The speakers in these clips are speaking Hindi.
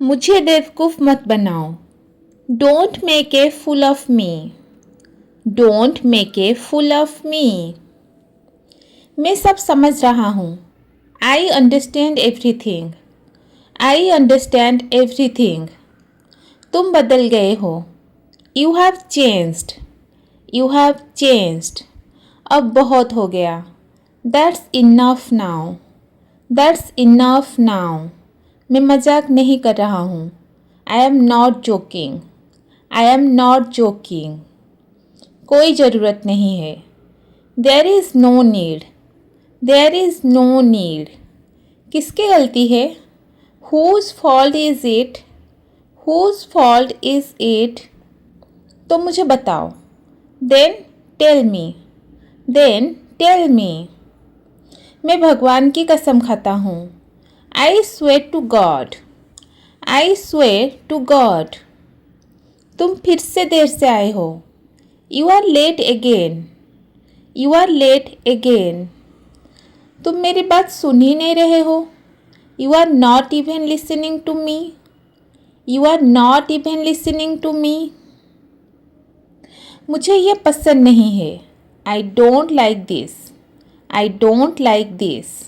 मुझे बेवकूफ़ मत बनाओ। Don't make a fool of me. Don't make a fool of me. मैं सब समझ रहा हूँ। I understand everything. I understand everything. तुम बदल गए हो। You have changed. You have changed. अब बहुत हो गया। That's enough now. That's enough now. मैं मजाक नहीं कर रहा हूँ। I am not joking. I am not joking. कोई ज़रूरत नहीं है। There is no need. There is no need. किसकी गलती है? Whose fault is it? Whose fault is it? तो मुझे बताओ। Then tell me. Then tell me. मैं भगवान की कसम खाता हूँ। I swear to God. I swear to God. तुम फिर से देर से आए हो। You are late again. You are late again. तुम मेरी बात सुन ही नहीं रहे हो। You are not even listening to me. You are not even listening to me. मुझे ये पसंद नहीं है। I don't like this. I don't like this.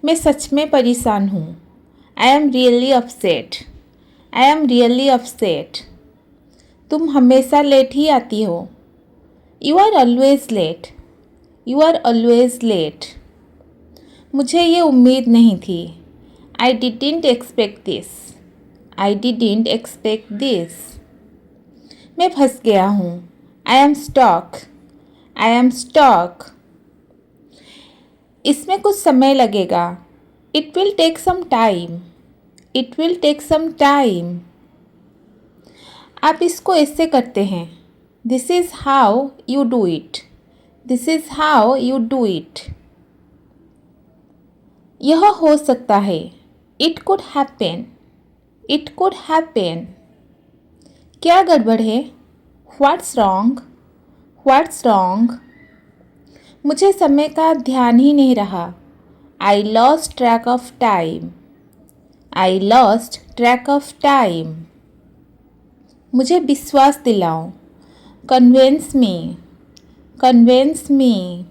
मैं सच में परेशान हूँ। I am really upset. I am really upset. तुम हमेशा लेट ही आती हो। You are always late. You are always late. मुझे ये उम्मीद नहीं थी। I didn't expect this. I didn't expect this. मैं फंस गया हूँ। I am stuck. I am stuck. इसमें कुछ समय लगेगा। It will take some time. It will take some time. आप इसको ऐसे करते हैं। This is how you do it. This is how you do it. यह हो सकता है। It could happen. It could happen. क्या गड़बड़ है? What's wrong? What's wrong? मुझे समय का ध्यान ही नहीं रहा। I lost track of time. I lost track of time. मुझे विश्वास दिलाओ। Convince me. Convince me.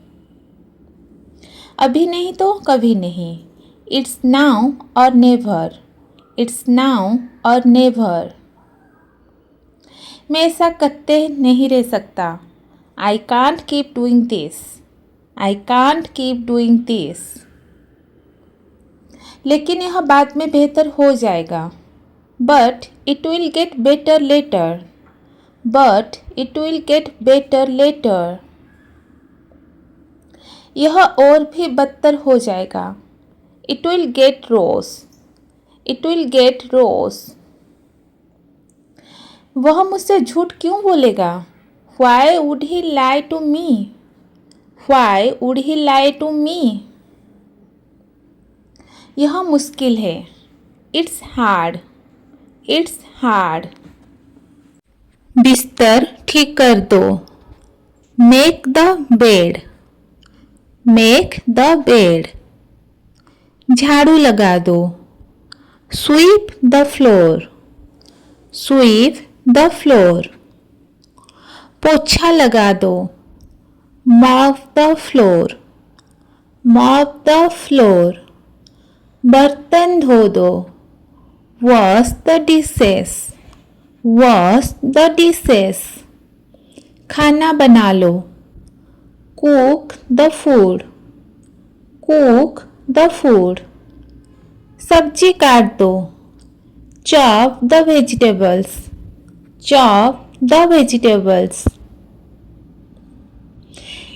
अभी नहीं तो कभी नहीं। It's now or never. It's now or never. मैं ऐसा करते नहीं रह सकता। I can't keep doing this. I can't keep doing this. लेकिन यह बाद में बेहतर हो जाएगा। But it will get better later. But it will get better later. यह और भी बदतर हो जाएगा। It will get worse. It will get worse. वह मुझसे झूठ क्यों बोलेगा? Why would he lie to me? Why would he lie to me? यह मुश्किल है। It's hard. It's hard. बिस्तर ठीक कर दो। Make the bed. Make the bed. झाड़ू लगा दो। Sweep the floor. Sweep the floor. पोछा लगा दो। Mop the floor. Mop the floor. बर्तन धो दो। Wash the dishes. Wash the dishes. खाना बना लो। Cook the food. Cook the food. सब्जी काट दो। Chop the vegetables. Chop the vegetables.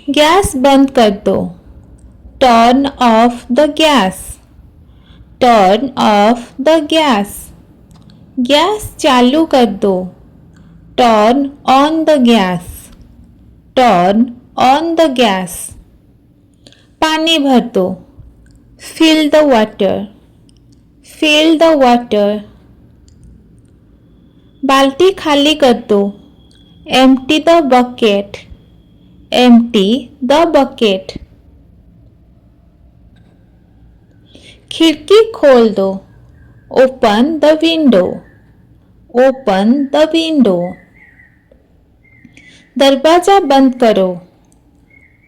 Gas बंद कर दो। Turn off the gas. Turn off the gas. Gas चालू कर दो। Turn on the gas. Turn on the gas. पानी भर दो। Fill the water. Fill the water. बाल्टी खाली कर दो। Empty the bucket. Empty the bucket. खिड़की खोल दो। Open the window. Open the window. दरवाजा बंद करो.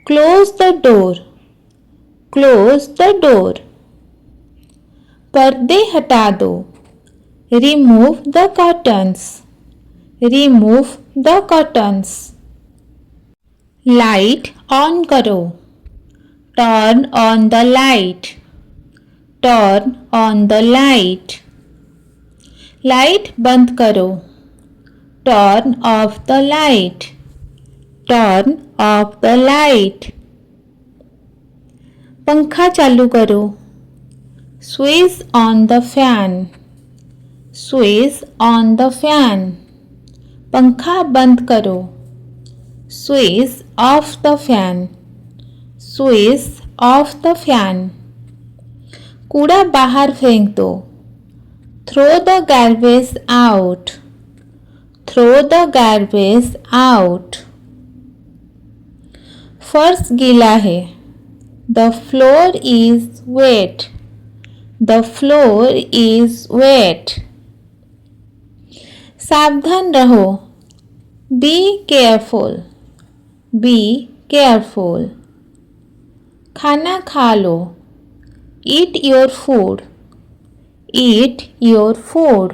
Close the door. Close the door. पर्दे हटा दो. Remove the curtains. Remove the curtains. Light on करो. Turn on the light. Turn on the light. Light बंद करो. Turn off the light. Turn off the light. पंखा चालू करो. Switch on the fan. Switch on the fan. पंखा बंद करो. Switch off the fan. Switch off the fan. कूड़ा बाहर फेंक दो. Throw the garbage out. Throw the garbage out. फर्श गीला है. The floor is wet. The floor is wet. सावधान रहो. Be careful. Be careful. खाना खा लो. Eat your food. Eat your food.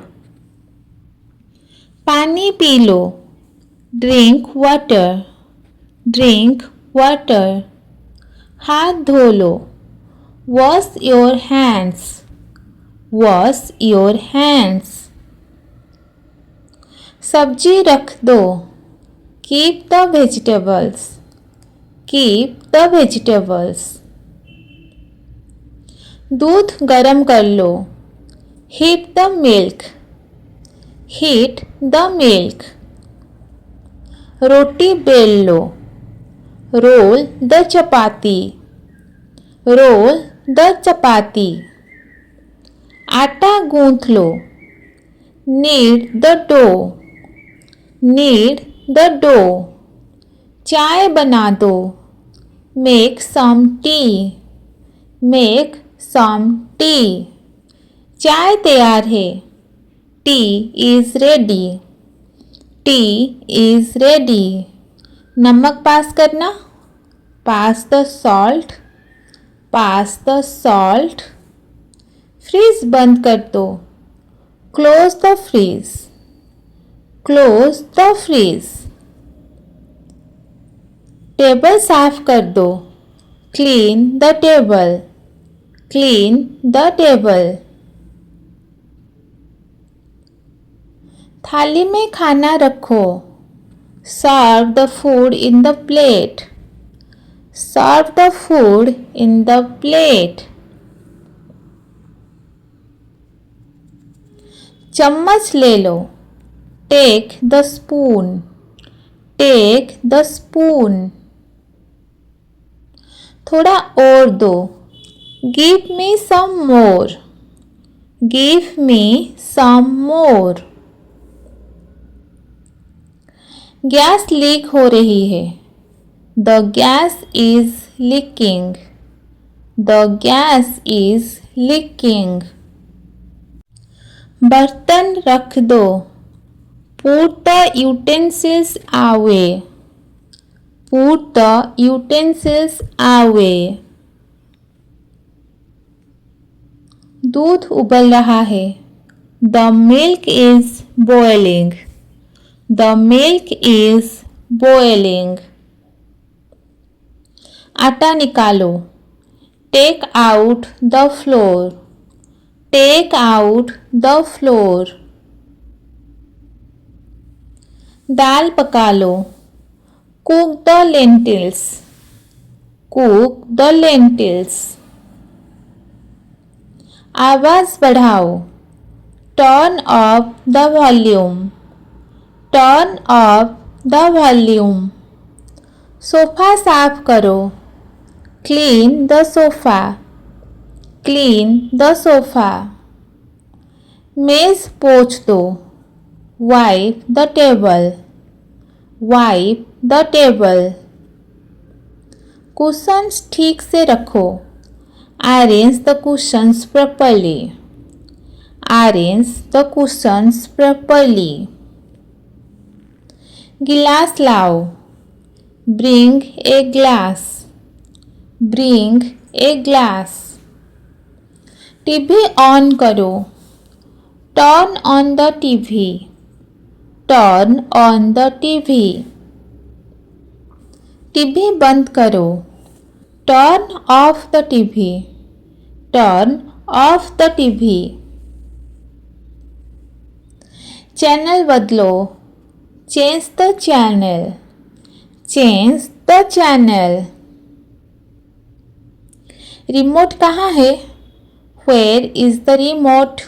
पानी P low. Drink water. Drink water. हाथ धो लो. Wash your hands. Wash your hands. सब्जी रख दो. Keep the vegetables. Keep the vegetables. दूध गरम कर लो. Heat the milk. Heat the milk. रोटी बेल लो. Roll the chapati. Roll the chapati. आटा गूंथ लो. Knead the dough. Knead the dough. चाय बना दो. Make some tea. Make some tea. चाय तैयार है. Tea is ready. Tea is ready. नमक पास करना. Pass the salt. Pass the salt. Fridge बंद कर दो. Close the freeze. Close the freeze. Table साफ कर दो. Clean the table. Clean the table. थाली में खाना रखो. Serve the food in the plate. Serve the food in the plate. चम्मच ले लो. Take the spoon. Take the spoon. थोड़ा और दो. Give me some more. Give me some more. Gas leak हो रही है. The gas is leaking. The gas is leaking. बर्तन रख दो. Put the utensils away. Put the utensils away. दूध उबल रहा है. The milk is boiling. The milk is boiling. आटा निकालो. Take out the flour. Take out the flour. दाल पका लो. Cook the lentils. Cook the lentils. आवाज बढ़ाओ. Turn up the volume. Turn up the volume. Sofa साफ करो. Clean the sofa. Clean the sofa. मेज पोंछ दो. Wipe the table. Wipe the table. Cushions ठीक से रखो. Arrange the cushions properly. arrange the cushions properly. गिलास लाओ. Bring a glass. Bring a glass. TV on करो. Turn on the TV. Turn on the TV. TV बंद करो. Turn off the TV. Turn off the TV. Channel बदलो. Change the channel. Change the channel. Remote कहाँ है? Where is the remote?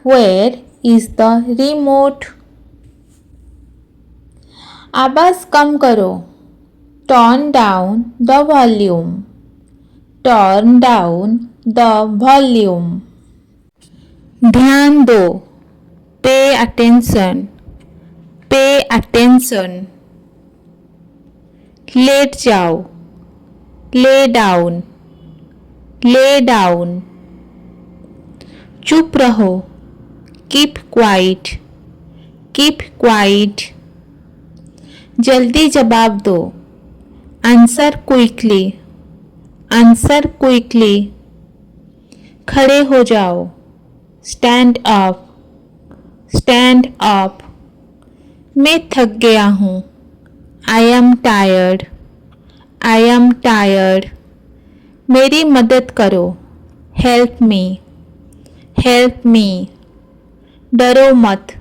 Where is the remote? आवाज़ कम करो. Turn down the volume. Turn down the volume. ध्यान दो. Pay attention. Pay attention. लेट जाओ. Lay down. Lay down. चुप रहो. Keep quiet. Keep quiet. जल्दी जवाब दो. Answer quickly. Answer quickly. खड़े हो जाओ. Stand up. Stand up. मैं थक गया हूँ. I am tired. I am tired. मेरी मदद करो. Help me. Help me. डरो मत.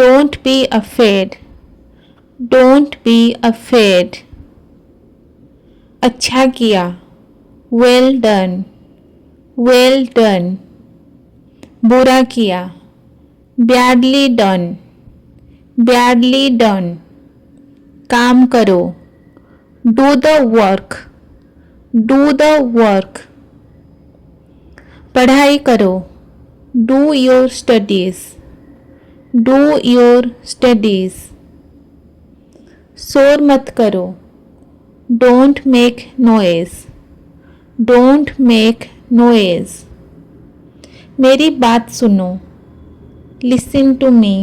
Don't be afraid. Don't be afraid. अच्छा किया. Well done. Well done. बुरा किया. Badly done. Badly done. काम करो. Do the work. Do the work. पढ़ाई करो. Do your studies. Do your studies. शोर मत करो. Don't make noise. Don't make noise. मेरी बात सुनो. Listen to me.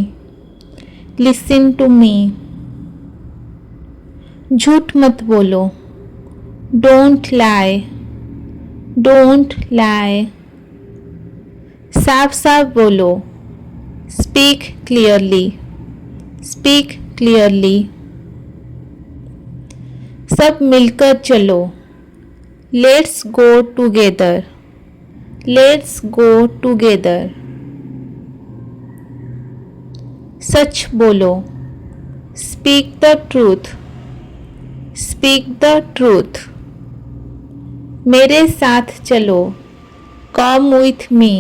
Listen to me. झूठ मत बोलो. Don't lie. Don't lie. साफ साफ बोलो. Speak clearly. Speak clearly. सब मिलकर चलो. Let's go together. Let's go together. सच बोलो. Speak the truth. Speak the truth. मेरे साथ चलो. Come with me.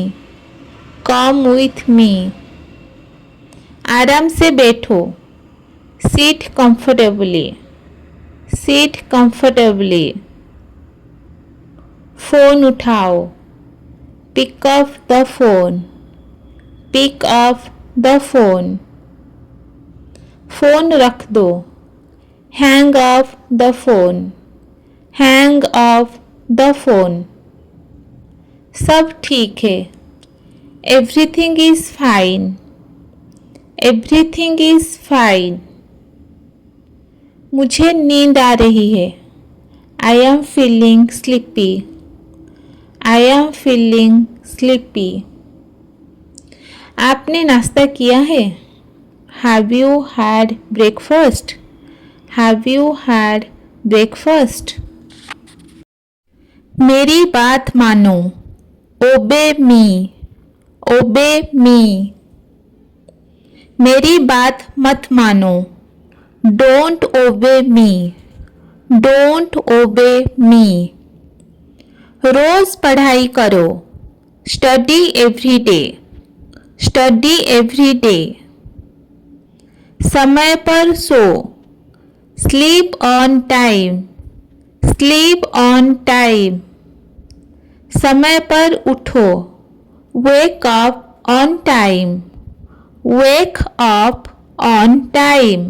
Come with me. आराम से बैठो. Sit comfortably. Sit comfortably. Phone उठाओ. Pick up the phone. Pick up the phone. Phone रख दो. Hang up the phone. Hang up the phone. सब ठीक है. Everything is fine. Everything is fine. मुझे नींद आ रही है. I am feeling sleepy. I am feeling sleepy. आपने नाश्ता किया है? Have you had breakfast? Have you had breakfast? मेरी बात मानो. Obey me. Obey me. मेरी बात मत मानो. Don't obey me. Don't obey me. रोज पढ़ाई करो. Study every day. Study every day. समय पर सो. Sleep on time. Sleep on time. समय पर उठो. Wake up on time. Wake up on time.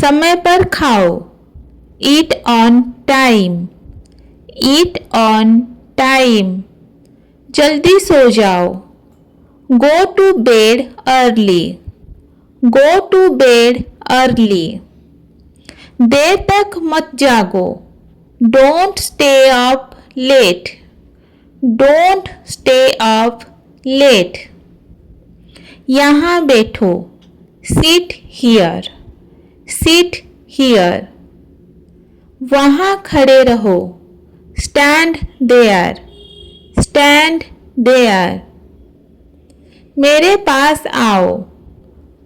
समय पर खाओ. Eat on time. Eat on time. जल्दी सो जाओ। Go to bed early. Go to bed early. देर तक मत जागो। Don't stay up late. Don't stay up late. यहाँ बैठो। Sit here. Sit here. वहाँ खड़े रहो। Stand there. Stand there. मेरे पास आओ।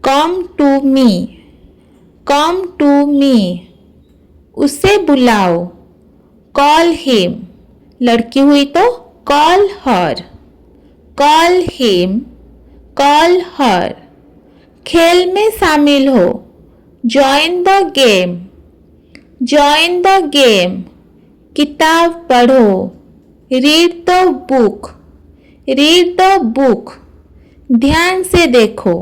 Come to me. Come to me. उसे बुलाओ। Call him. लड़की हुई तो call her. Call him. Call her. खेल में शामिल हो। Join the game. Join the game. किताब पढ़ो। Read the book. Read the book. ध्यान से देखो।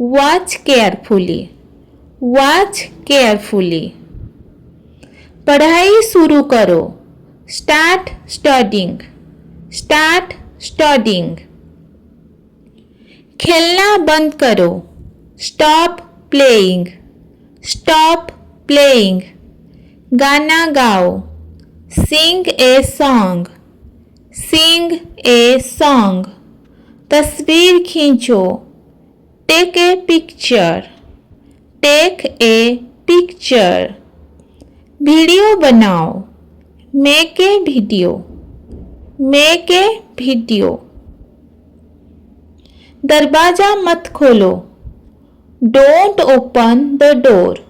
Watch carefully. Watch carefully. पढ़ाई शुरू करो। Start studying. Start studying. खेलना बंद करो। Stop playing. Stop playing. गाना गाओ। Sing a song. Sing a song. तस्वीर खींचो। Take a picture. Take a picture. Video बनाओ। Make a video. Make a video. दरवाजा मत खोलो। Don't open the door.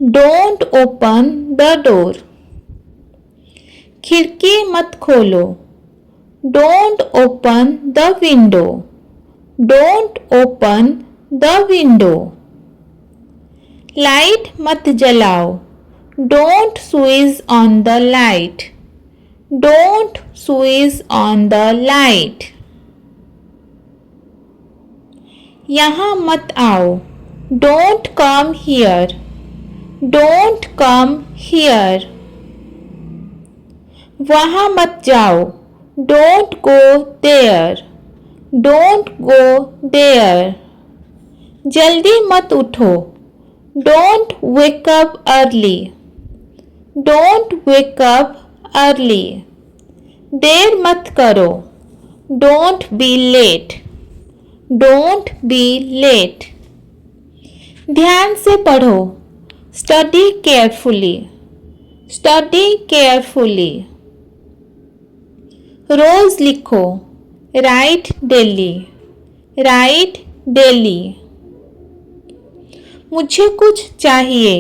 Don't open the door. खिड़की मत खोलो। Don't open the window. Don't open the window. Light मत जलाओ। Don't switch on the light. Don't switch on the light. यहाँ मत आओ। Don't come here. Don't come here. वहाँ मत जाओ। Don't go there. Don't go there. जल्दी मत उठो। Don't wake up early. Don't wake up early. देर मत करो। Don't be late. Don't be late. ध्यान से पढ़ो। Study carefully. Study carefully. रोज लिखो। Write daily. Write daily. मुझे कुछ चाहिए।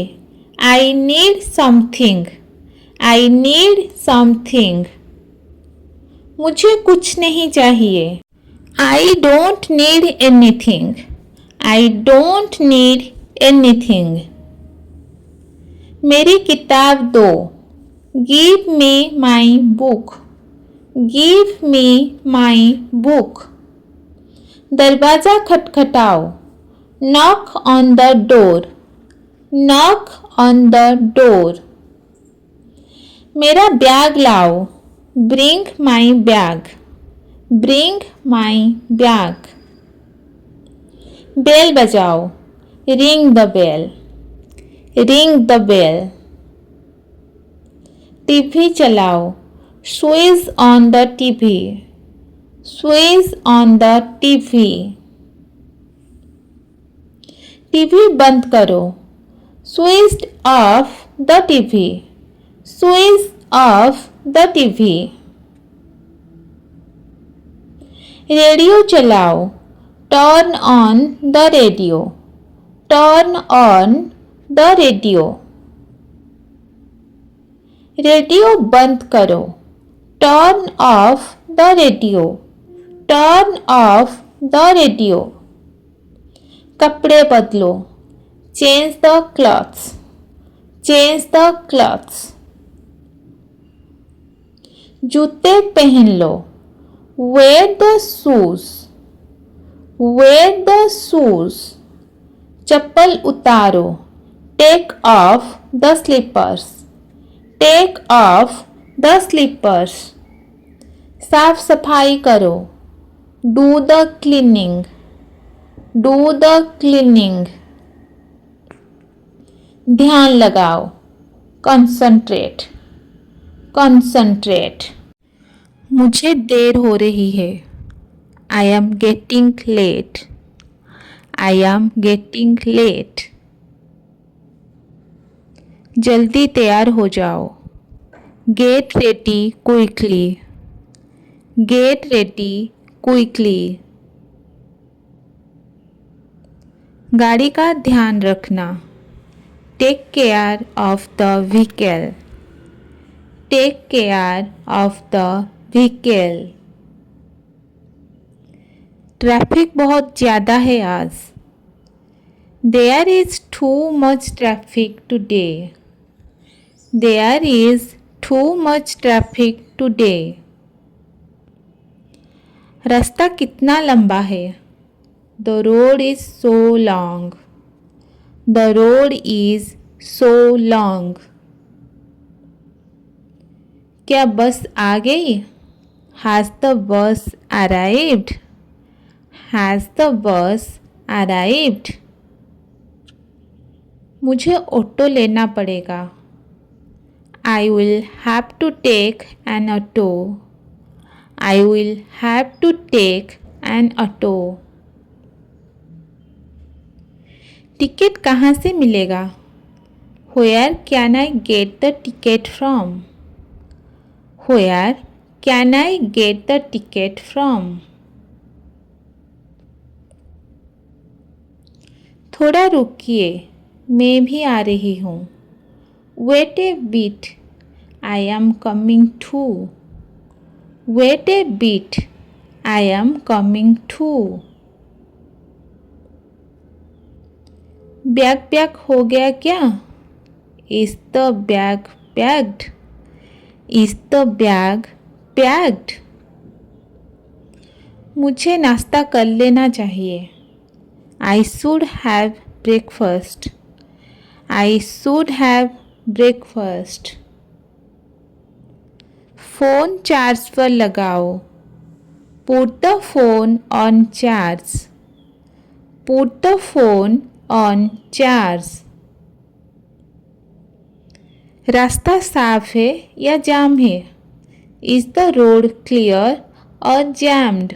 I need something. I need something. मुझे कुछ नहीं चाहिए। I don't need anything. I don't need anything. मेरी किताब दो। Give me my book. Give me my book. दरवाजा खटखटाओ। Knock on the door. Knock on the door. मेरा बैग लाओ। Bring my bag. Bring my bag. Bell बजाओ। Ring the bell. Ring the bell. TV चलाओ। Switch on the TV. Switch on the TV. TV बंद करो। Switch off the TV. Switch off the TV. Radio चलाओ। Turn on the radio. Turn on the radio. Radio बंद करो। Turn off the radio. Turn off the radio. कपड़े बदलो। Change the clothes. Change the clothes. जूते पहन लो। Wear the shoes. Wear the shoes. चप्पल उतारो। Take off the slippers. Take off the slippers. साफ सफाई करो, do the cleaning, do the cleaning. ध्यान लगाओ, कंसंट्रेट, कंसंट्रेट। मुझे देर हो रही है, I am getting late, I am getting late. जल्दी तैयार हो जाओ, get ready quickly, get ready quickly. गाड़ी का ध्यान रखना, take care of the vehicle, take care of the vehicle. Traffic बहुत ज़्यादा है आज, there is too much traffic today, there is too much traffic today. रास्ता कितना लंबा है, the road is so long, the road is so long. क्या बस आ गई, has the bus arrived, has the bus arrived. मुझे ऑटो लेना पड़ेगा, I will have to take an auto, I will have to take an auto. Ticket कहाँ से मिलेगा, where can I get the ticket from, where can I get the ticket from. थोड़ा रुकिए, मैं भी आ रही हूँ, wait a bit, I am coming too, wait a bit, I am coming too. Bag pack हो गया क्या, is the bag packed, is the bag packed. मुझे नाश्ता कर लेना चाहिए, I should have breakfast, I should have breakfast. Phone charge पर लगाओ, put the phone on charge, put the phone on charge. रास्ता साफ है या जाम है, is the road clear or jammed,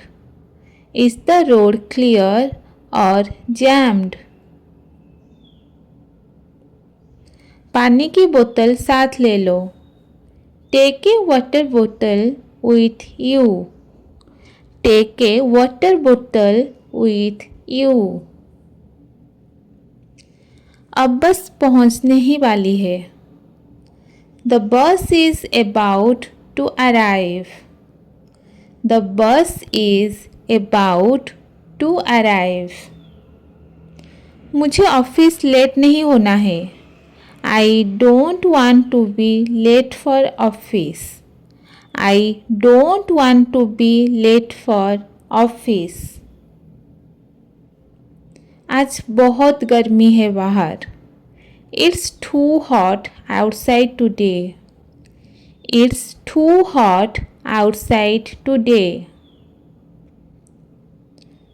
is the road clear or jammed. पानी की बोतल साथ ले लो, take a water bottle with you, take a water bottle with you. अब बस पहुंचने ही वाली है, the bus is about to arrive, the bus is about to arrive. मुझे ऑफिस लेट नहीं होना है, I don't want to be late for office, I don't want to be late for office. आज बहुत गर्मी है बाहर, it's too hot outside today, it's too hot outside today.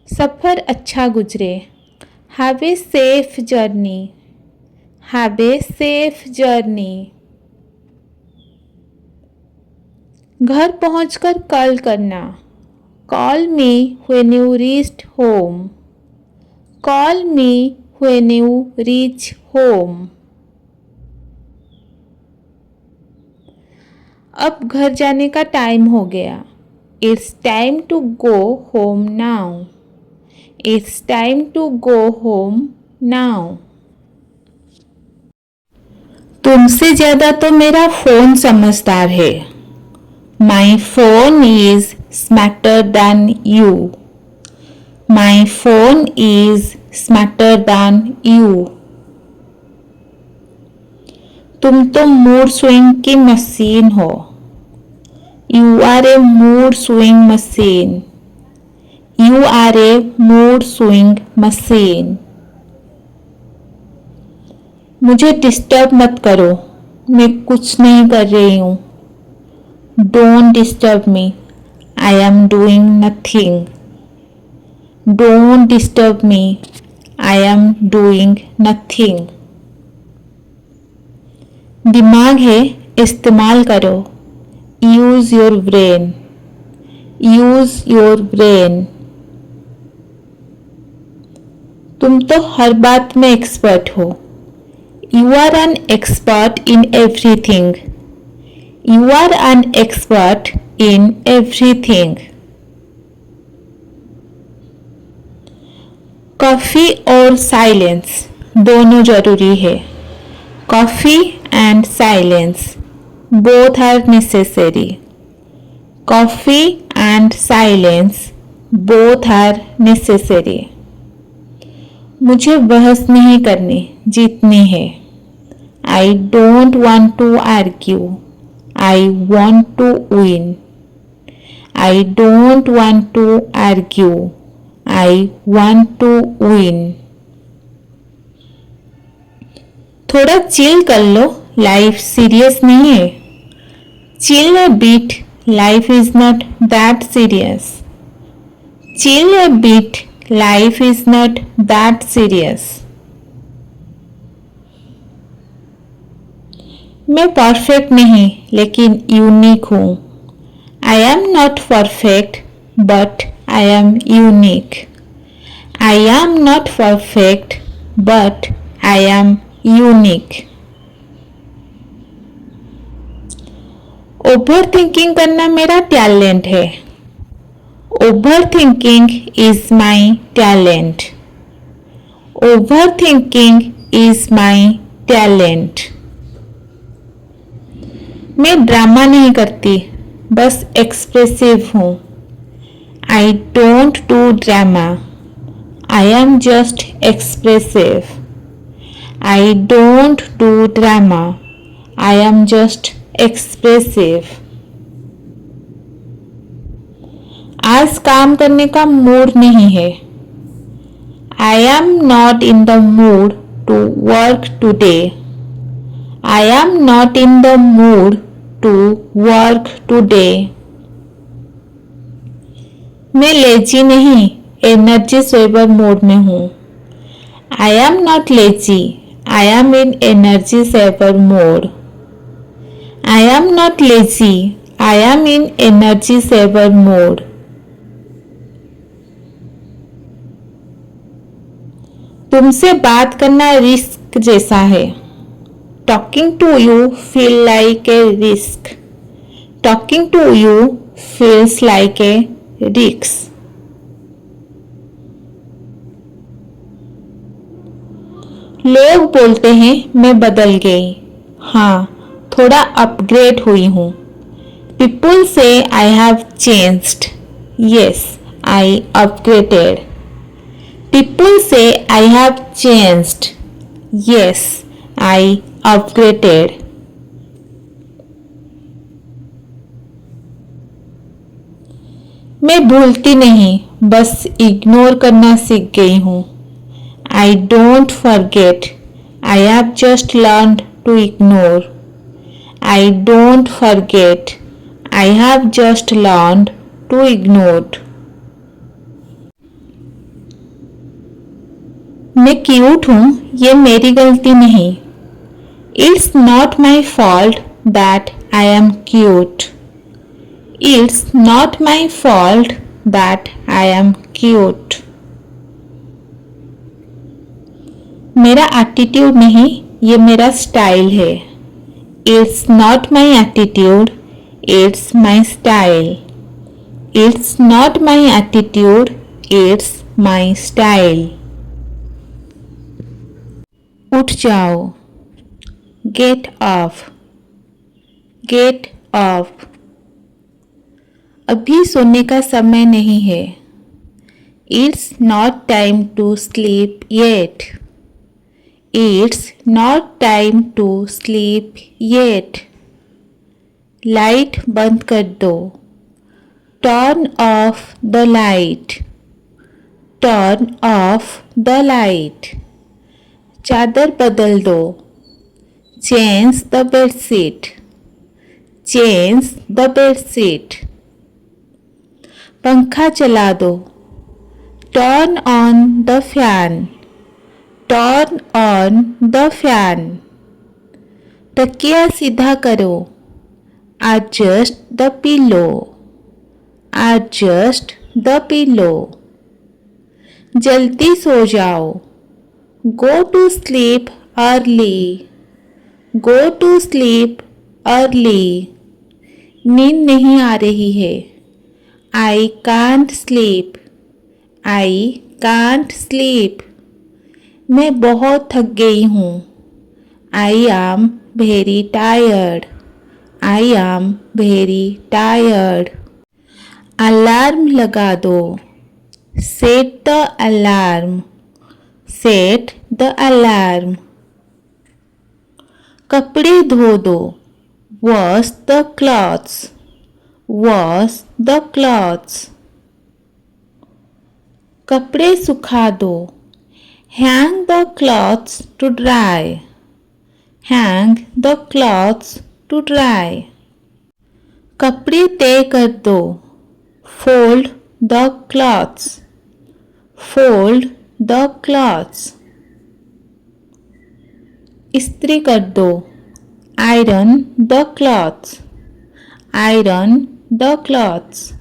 सफ़र अच्छा गुजरे, have a safe journey, have a safe journey. घर पहुंचकर कॉल करना, call me when you reached home, call me when you reach home. अब घर जाने का टाइम हो गया, it's time to go home now, it's time to go home now. तुमसे ज़्यादा तो मेरा फ़ोन समझदार है, my phone is smarter than you, my phone is smarter than you. तुम तो मूड स्विंग की मशीन हो, you are a mood swing machine, you are a mood swing machine. मुझे डिस्टर्ब मत करो, मैं कुछ नहीं कर रही हूँ, don't disturb me, I am doing nothing. Don't disturb me. I am doing nothing. दिमाग है, इस्तेमाल करो. Use your brain. Use your brain. तुम तो हर बात में एक्सपर्ट हो. You are an expert in everything. You are an expert in everything. Coffee और साइलेंस दोनों जरूरी है. Coffee and silence both are necessary. Coffee and silence both are necessary. मुझे बहस नहीं करनी, जीतनी है. I don't want to argue. I want to win. I don't want to argue. I want to win. थोड़ा चिल कर लो, लाइफ सीरियस नहीं है. Chill a bit, life is not that serious. Chill a bit, life is not that serious. मैं परफेक्ट नहीं लेकिन यूनिक हूँ. I am not perfect but I am unique. I am not perfect but I am unique. Over thinking करना मेरा टैलेंट है. Over thinking is my talent. Over thinking is my talent. मैं ड्रामा नहीं करती, बस एक्सप्रेसिव हूँ. I don't do drama. I am just expressive. I don't do drama. I am just expressive. आज काम करने का मूड नहीं है. I am not in the mood to work today. I am not in the mood to work today. मैं लेजी नहीं, एनर्जी सेवर मोड में हूँ. I am not lazy. I am in energy saver mode. I am not lazy. I am in energy saver mode. तुमसे बात करना रिस्क जैसा है. Talking to you feel like a risk. Talking to you feels like a risk. लोग बोलते हैं मैं बदल गई. हाँ, थोड़ा अपग्रेड हुई हूँ. People say I have changed. Yes, I upgraded. People say I have changed. Yes, I upgraded. मैं भूलती नहीं, बस इग्नोर करना सीख गई हूँ. I don't forget. I have just learned to ignore. I don't forget. I have just learned to ignore. मैं क्यूट हूँ, ये मेरी गलती नहीं. It's not my fault that I am cute. It's not my fault that I am cute. मेरा एटीट्यूड नहीं, ये मेरा स्टाइल है. It's not my attitude, it's my style. It's not my attitude, it's my style. उठ जाओ. Get off. Get off. अभी सोने का समय नहीं है. It's not time to sleep yet. It's not time to sleep yet. Light बंद कर दो. Turn off the light. Turn off the light. चादर बदल दो. Change the bedsheet. Change the bedsheet. पंखा चला दो। Turn on the fan. Turn on the fan. तकिया सीधा करो। Adjust the pillow. Adjust the pillow. जल्दी सो जाओ। Go to sleep early. Go to sleep early. नींद नहीं आ रही है। I can't sleep. I can't sleep. मैं बहुत थक गई हूँ। I am very tired. I am very tired. Alarm लगा दो। Set the alarm. Set the alarm. कपड़े धो दो। Wash the clothes. Wash the clothes. कपड़े सुखा दो। Hang the clothes to dry. Hang the clothes to dry. कपड़े तय कर दो। Fold the clothes. Fold the clothes. इस्त्री कर दो। Iron the clothes. Iron the clothes.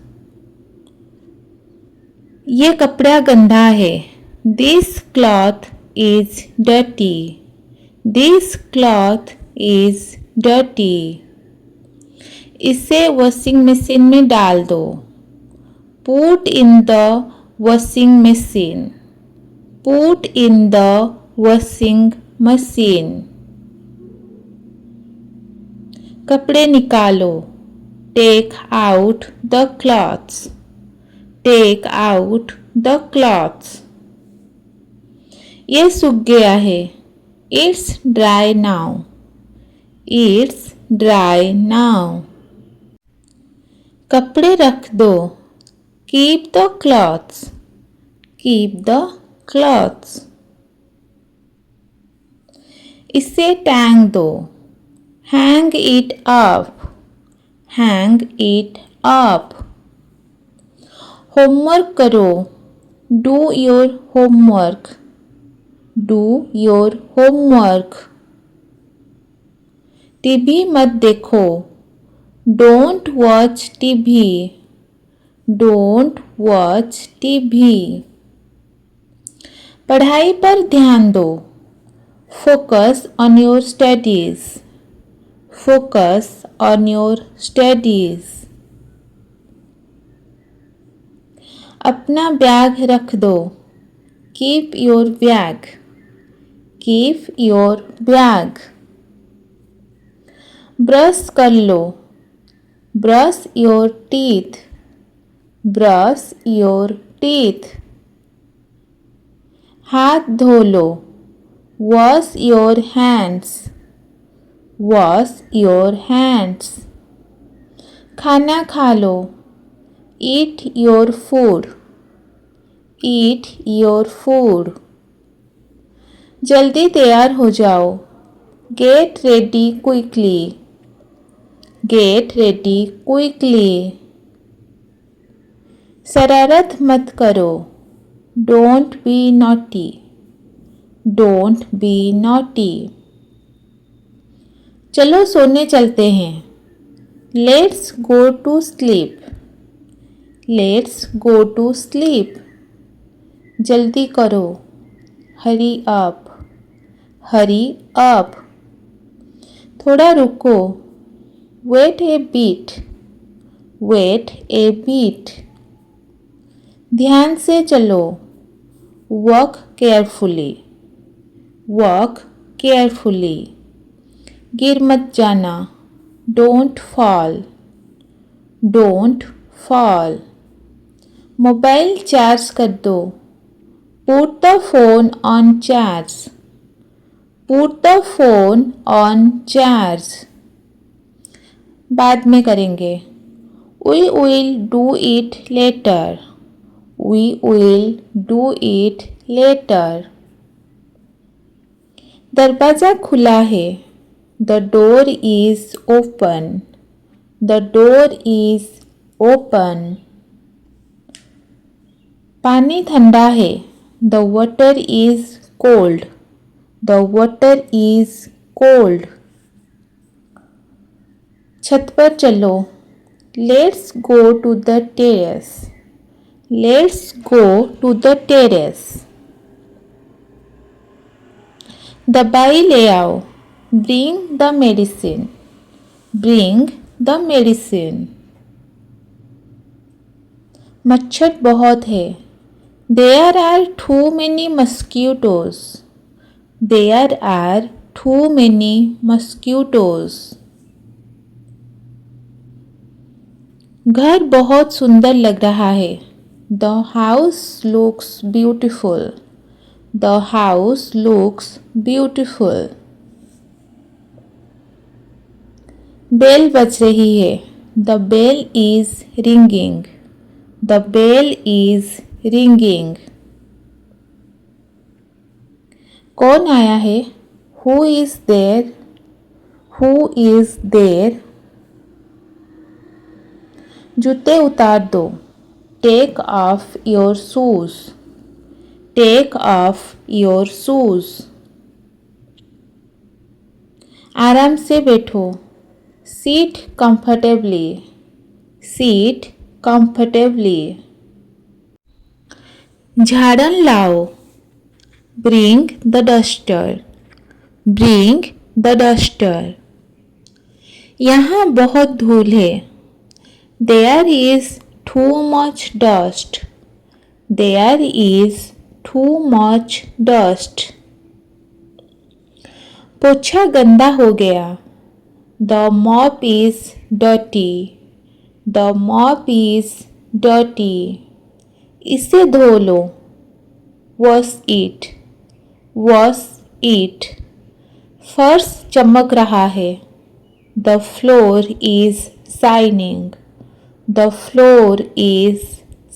ये कपड़ा गंदा है। This cloth is dirty. This cloth is dirty. इसे वॉशिंग मशीन में डाल दो। Put in the washing machine. Put in the washing machine. कपड़े निकालो। Take out the clothes. Take out the clothes. ये सूख गया है। It's dry now. It's dry now. कपड़े रख दो। Keep the clothes. Keep the clothes. इसे टांग दो। Hang it up. Hang it up. Homework करो। Do your homework. Do your homework. TV मत देखो। Don't watch TV. Don't watch TV. पढ़ाई पर ध्यान दो। Focus on your studies. Focus on your studies. अपना बैग रख दो। Keep your bag. Keep your bag. Brush कर लो। Brush your teeth. Brush your teeth. हाथ धो लो। Wash your hands. Wash your hands. खाना खा लो। Eat your food. Eat your food. जल्दी तैयार हो जाओ। Get ready quickly. Get ready quickly. शरारत मत करो। Don't be naughty. Don't be naughty. चलो सोने चलते हैं। Let's go to sleep. Let's go to sleep. जल्दी करो। Hurry up. Hurry up. थोड़ा रुको। Wait a beat. Wait a bit. ध्यान से चलो। Walk carefully. Walk carefully. गिर मत जाना। Don't fall. Don't fall. Mobile charge कर दो। Put the phone on charge. Put the phone on charge. बाद में करेंगे। We will do it later. We will do it later. दरवाज़ा खुला है। The door is open. The door is open. पानी ठंडा है. The water is cold. The water is cold. छत पर चलो. Let's go to the terrace. Let's go to the terrace. दवाई ले आओ. Bring the medicine. Bring the medicine. मच्छर बहुत है. There are too many mosquitoes. There are too many mosquitoes. घर बहुत सुंदर लग रहा है. The house looks beautiful. The house looks beautiful. Bell बज रही है. The bell is ringing. The bell is ringing. कौन आया है? Who is there? Who is there? जूते उतार दो. Take off your shoes. Take off your shoes. आराम से बैठो. Sit comfortably. Sit comfortably. झाड़न लाओ. Bring the duster. Bring the duster. यहाँ बहुत धूल है. There is too much dust. There is too much dust. पोछा गंदा हो गया. The mop is dirty. The mop is dirty. इसे धो लो. Wash it. Wash it. फर्श चमक रहा है. The floor is shining. The floor is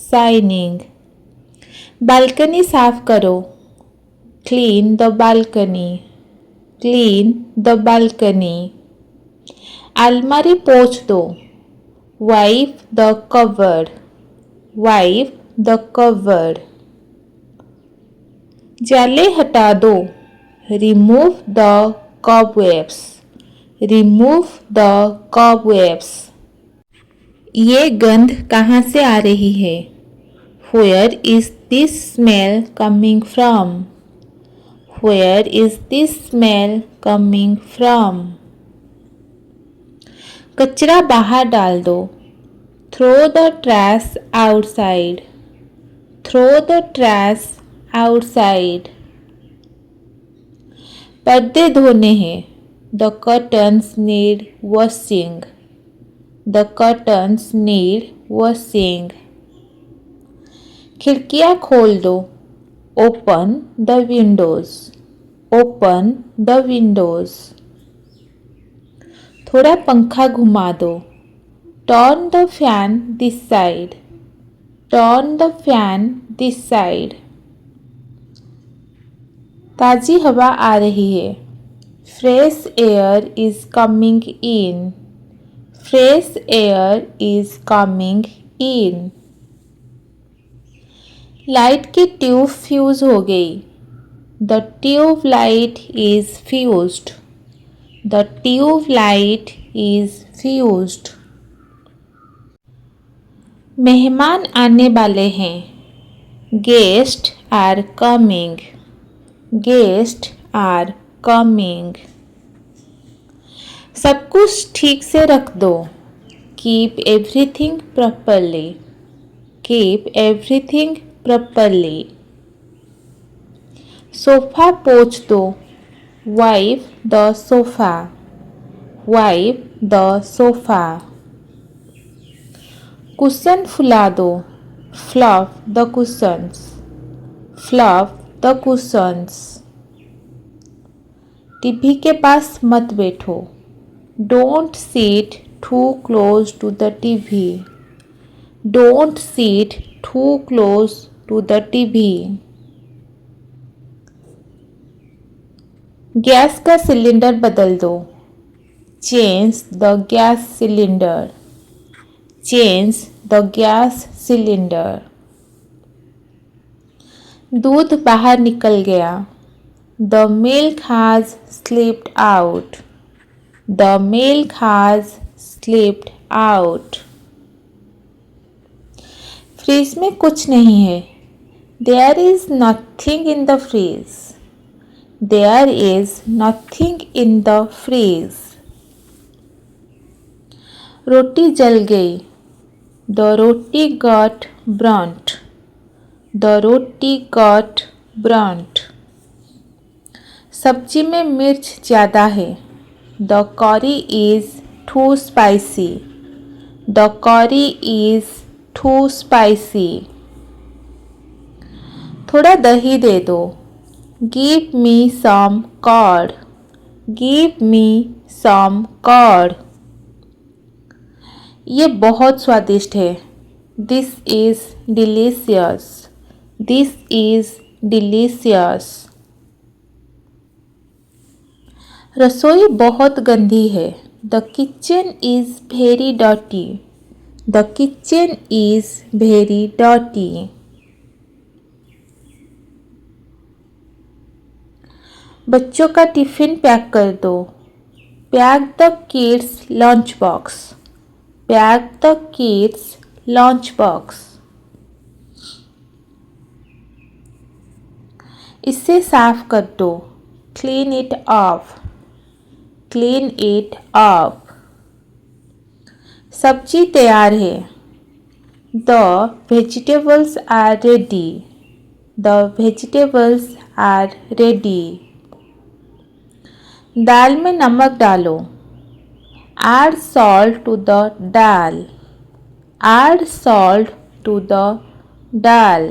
shining. Balcony साफ करो. Clean the balcony. Clean the balcony. अलमारी पोंछ दो. Wipe the cupboard. Wipe the cupboard. जाले हटा दो. Remove the cobwebs. Remove the cobwebs. ये गंध कहाँ से आ रही है? Where is this smell coming from? Where is this smell coming from? कचरा बाहर डाल दो. Throw the trash outside. Throw the trash outside. पर्दे धोने हैं. The curtains need washing. The curtains need washing. खिड़कियाँ खोल दो. Open the windows. Open the windows. थोड़ा पंखा घुमा दो. Turn the fan this side. Turn the fan this side. ताज़ी हवा आ रही है. Fresh air is coming in. Fresh air is coming in. Light की ट्यूब फ्यूज हो गई. The tube light is fused. The tube light is fused. मेहमान आने वाले हैं. Guests are coming. Guests are coming. सब कुछ ठीक से रख दो. Keep everything properly. Keep everything properly. Sofa पोंछ दो. Wipe the sofa. Wipe the sofa. Cushion फुला दो. Fluff the cushions. Fluff the cushions. TV के पास मत बैठो. Don't sit too close to the TV. Don't sit too close to the TV. Gas का सिलेंडर बदल दो. Change the gas cylinder. Change the gas cylinder. दूध बाहर निकल गया। The milk has slipped out. The milk has slipped out. Fridge में कुछ नहीं है। There is nothing in the fridge. There is nothing in the fridge. रोटी जल गई। The roti got burnt. The roti got burnt. सब्जी में मिर्च ज़्यादा है। The curry is too spicy. The curry is too spicy. थोड़ा दही दे दो। Give me some curd. Give me some curd. ये बहुत स्वादिष्ट है। This is delicious. This is delicious. रसोई बहुत गंदी है। The kitchen is very dirty. The kitchen is very dirty. बच्चों का टिफिन पैक कर दो। Pack the kids' lunch box. Pack the kids' lunch box. इसे साफ कर दो। Clean it up. Clean it up. सब्जी तैयार है। The vegetables are ready. The vegetables are ready. दाल में नमक डालो। Add salt to the dal. Add salt to the dal.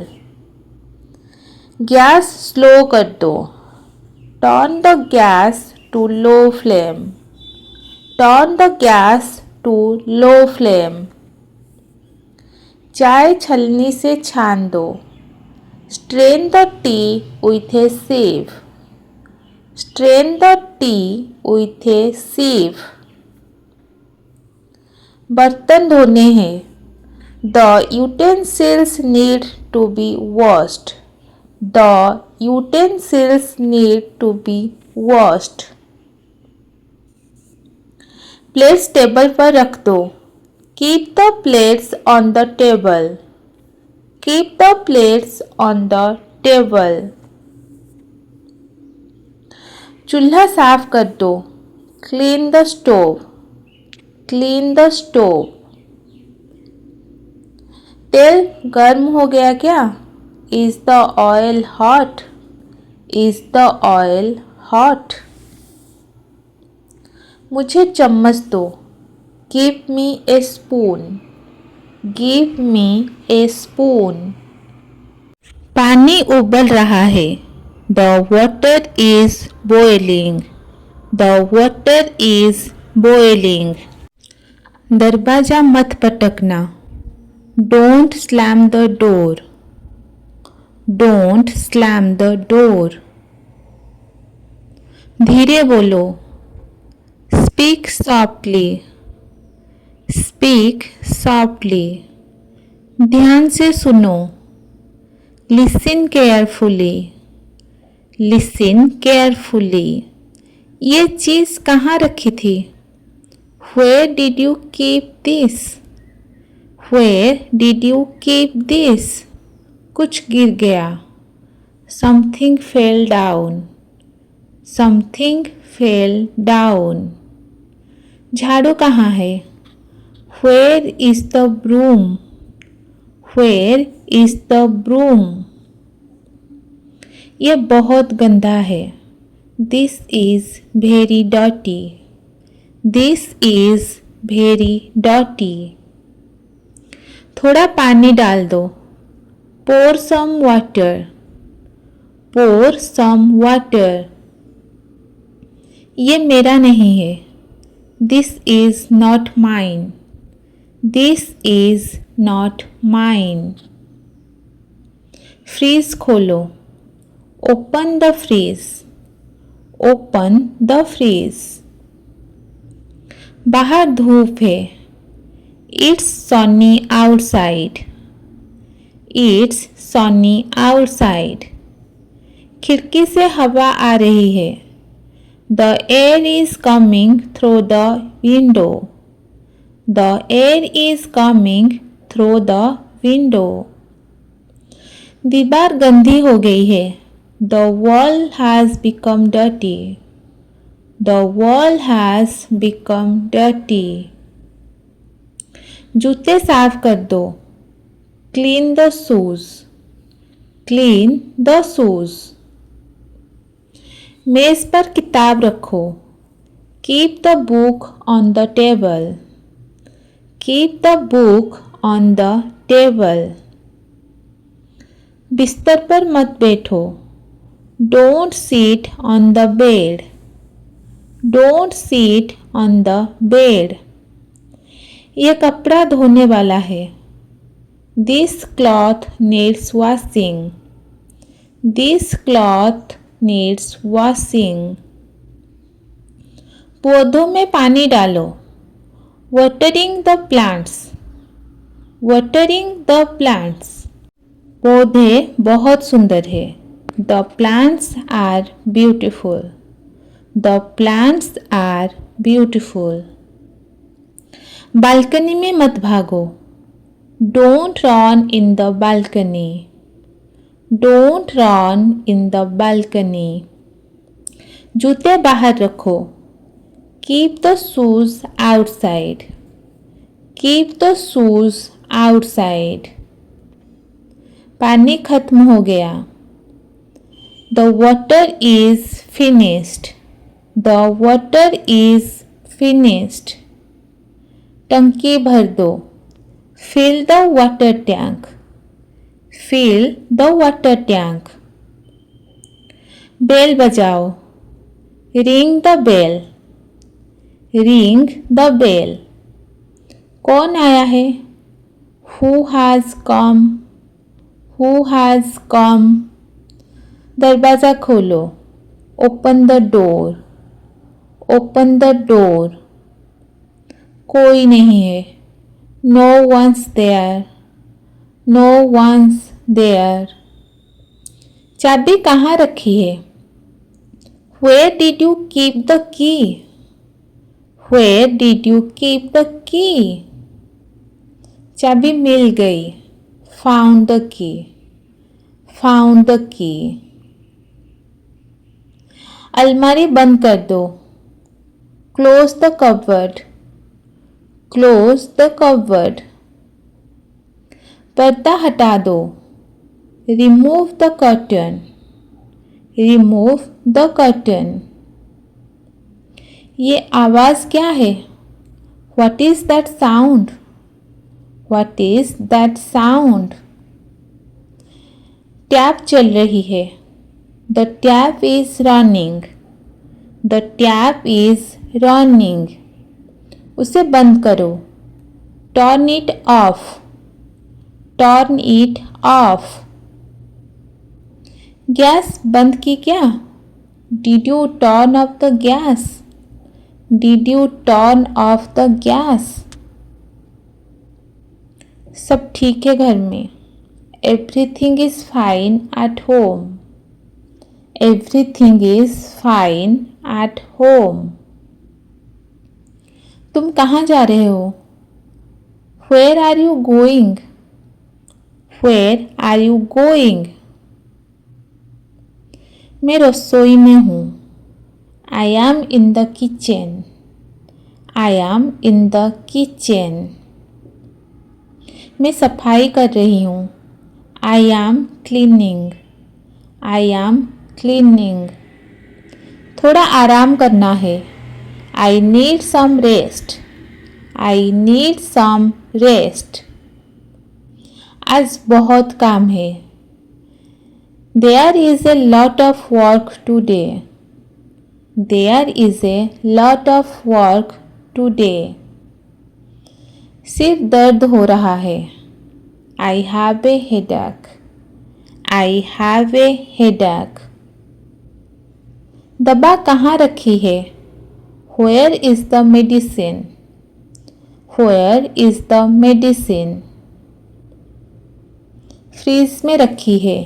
Gas slow कर दो। Turn the gas to low flame. Turn the gas to low flame. चाय छलनी से छान दो। Strain the tea with a sieve. Strain the tea with a sieve. बर्तन धोने हैं। The utensils need to be washed. The utensils need to be washed. Plates table पर रख दो। Keep the plates on the table. Keep the plates on the table. चूल्हा साफ कर दो। Clean the stove. Clean the stove. तेल गर्म हो गया क्या? Is the oil hot? Is the oil hot? मुझे चम्मच दो। Give me a spoon. Give me a spoon. पानी उबल रहा है। The water is boiling. The water is boiling. दरवाजा मत पटकना। Don't slam the door. Don't slam the door. धीरे बोलो। Speak softly. Speak softly. ध्यान से सुनो। Listen carefully. Listen carefully. ये चीज़ कहाँ रखी थी? Where did you keep this? Where did you keep this? कुछ गिर गया। Something fell down. Something fell down. झाड़ू कहाँ है? Where is the broom? Where is the broom? ये बहुत गंदा है। This is very dirty. This is very dirty. थोड़ा पानी डाल दो। Pour some water. Pour some water. ये मेरा नहीं है। This is not mine. This is not mine. Fridge खोलो। Open the freeze. Open the freeze. बाहर धूप है। It's sunny outside. It's sunny outside. खिड़की से हवा आ रही है। The air is coming through the window. The air is coming through the window. दीवार गंदी हो गई है। The wall has become dirty. The wall has become dirty. जूते साफ कर दो। Clean the shoes. Clean the shoes. मेज पर किताब रखो। Keep the book on the table. Keep the book on the table. बिस्तर पर मत बैठो। Don't sit on the bed. Don't sit on the bed. यह कपड़ा धोने वाला है। This cloth needs washing. This cloth needs washing. पौधों में पानी डालो। Watering the plants. Watering the plants. पौधे बहुत सुंदर है। The plants are beautiful. The plants are beautiful. Balcony में मत भागो। Don't run in the balcony. Don't run in the balcony. जूते बाहर रखो। Keep the shoes outside. Keep the shoes outside. पानी खत्म हो गया। The water is finished. The water is finished. टंकी भर दो। Fill the water tank. Fill the water tank. Bell बजाओ। Ring the bell. Ring the bell. कौन आया है? Who has come? Who has come? दरवाज़ा खोलो। Open the door. Open the door. कोई नहीं है। No one's there. No one's there. चाबी कहाँ रखी है? Where did you keep the key? Where did you keep the key? चाबी मिल गई। Found the key. Found the key. अलमारी बंद कर दो। Close the cupboard. Close the cupboard. पर्दा हटा दो। Remove the curtain. Remove the curtain. ये आवाज़ क्या है? What is that sound? What is that sound? Tap चल रही है। The tap is running. The tap is running. उसे बंद करो। Turn it off. Turn it off. Gas बंद की क्या? Did you turn off the gas? Did you turn off the gas? सब ठीक है घर में। Everything is fine at home. Everything is fine at home. तुम कहाँ जा रहे हो? Where are you going? Where are you going? मैं रसोई में हूँ। I am in the kitchen. I am in the kitchen. मैं सफाई कर रही हूँ। I am cleaning. I am cleaning. थोड़ा आराम करना है। I need some rest. I need some rest. आज बहुत काम है। There is a lot of work today. There is a lot of work today. सिर दर्द हो रहा है। I have a headache. I have a headache. दवा कहाँ रखी है? Where is the medicine? Where is the medicine? Fridge में रखी है।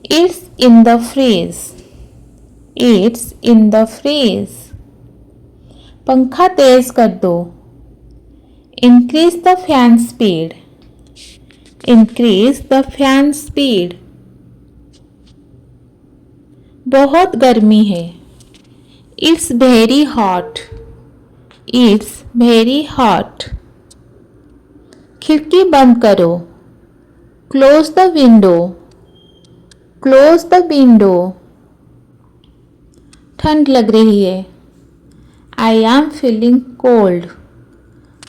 It's in the fridge. It's in the fridge. पंखा तेज कर दो. Increase the fan speed. Increase the fan speed. बहुत गर्मी है. It's very hot. It's very hot. खिड़की बंद करो. Close the window. Close the window. ठंड लग रही है. I am feeling cold.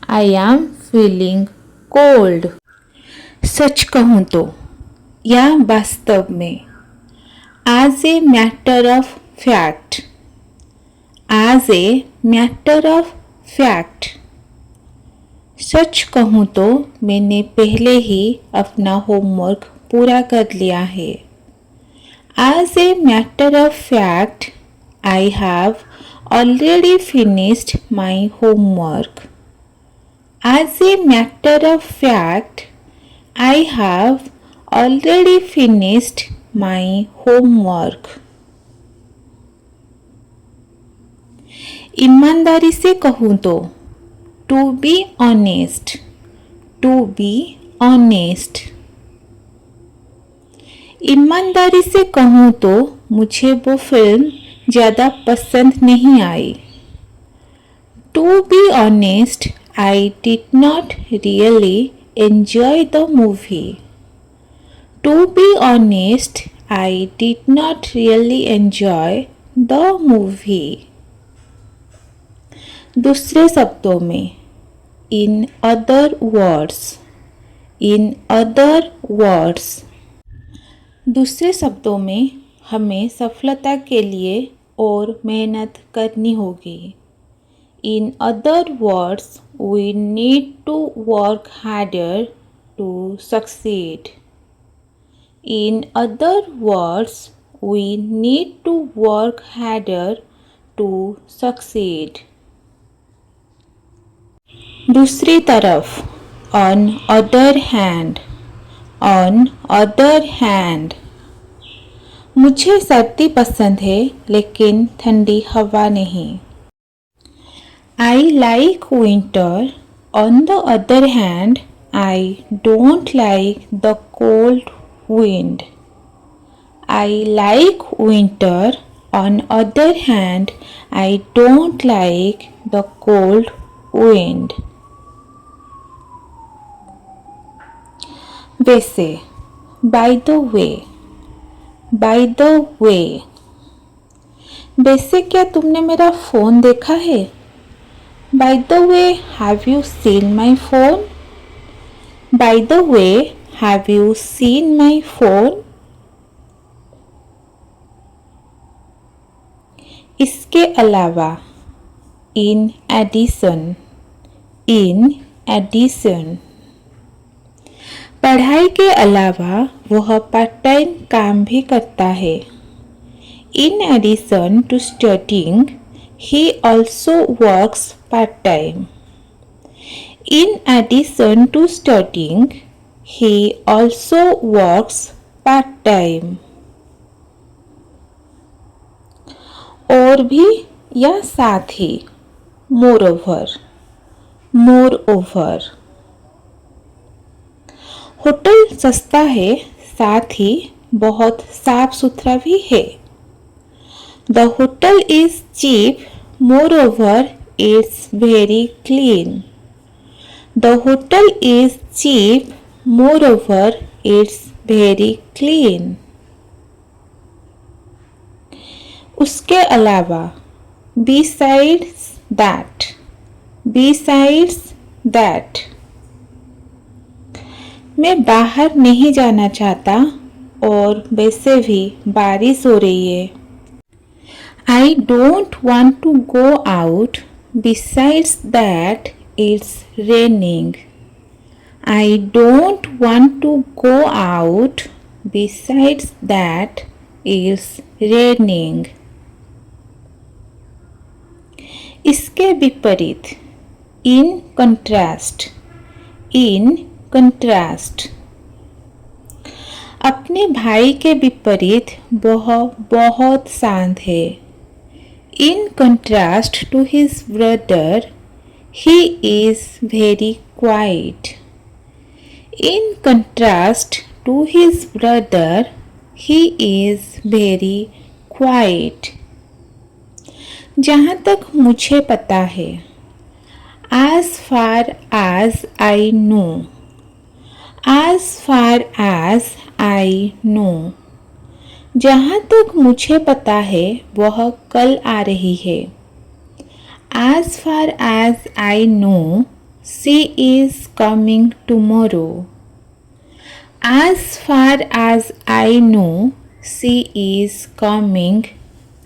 I am feeling cold. सच कहूँ तो या वास्तव में. As a matter of fact. As a matter of fact. सच कहूँ तो मैंने पहले ही अपना होमवर्क पूरा कर लिया है. As a matter of fact, I have already finished my homework. As a matter of fact, I have already finished my homework. ईमानदारी से कहूँ तो to be honest. To be honest. ईमानदारी से कहूँ तो मुझे वो फिल्म ज़्यादा पसंद नहीं आई. To be honest, I did not really enjoy the movie. To be honest, I did not really enjoy the movie. दूसरे शब्दों में. In other words. In other words. दूसरे शब्दों में हमें सफलता के लिए और मेहनत करनी होगी. In other words, we need to work harder to succeed. In other words, we need to work harder to succeed. दूसरी तरफ. On other hand. On other hand. मुझे सर्दी पसंद है लेकिन ठंडी हवा नहीं. I like winter. On the other hand, I don't like the cold wind. I like winter. On other hand, I don't like the cold wind. वैसे. By the way. By the way. वैसे क्या तुमने मेरा फ़ोन देखा है? By the way, have you seen my phone? By the way, have you seen my phone? इसके अलावा. In addition. In addition. पढ़ाई के अलावा वह पार्ट टाइम काम भी करता है. In addition to studying, he also works part-time. In addition to studying, he also works part-time. और भी या साथ ही. Moreover. Moreover. होटल सस्ता है साथ ही बहुत साफ सुथरा भी है. The hotel is cheap. Moreover, it's very clean. The hotel is cheap. Moreover, it's very clean. उसके अलावा. Besides that. Besides that. मैं बाहर नहीं जाना चाहता और वैसे भी बारिश हो रही है. I don't want to go out. Besides that, it's raining. I don't want to go out. Besides that, it's raining. इसके विपरीत. In contrast. In contrast. अपने भाई के विपरीत वह बहुत शांत है। In contrast to his brother he is very quiet. In contrast to his brother, he is very quiet. जहाँ तक मुझे पता है, as far as I know, as far as I know. जहाँ तक मुझे पता है वह कल आ रही है। As far as I know, she is coming tomorrow. As far as I know, she is coming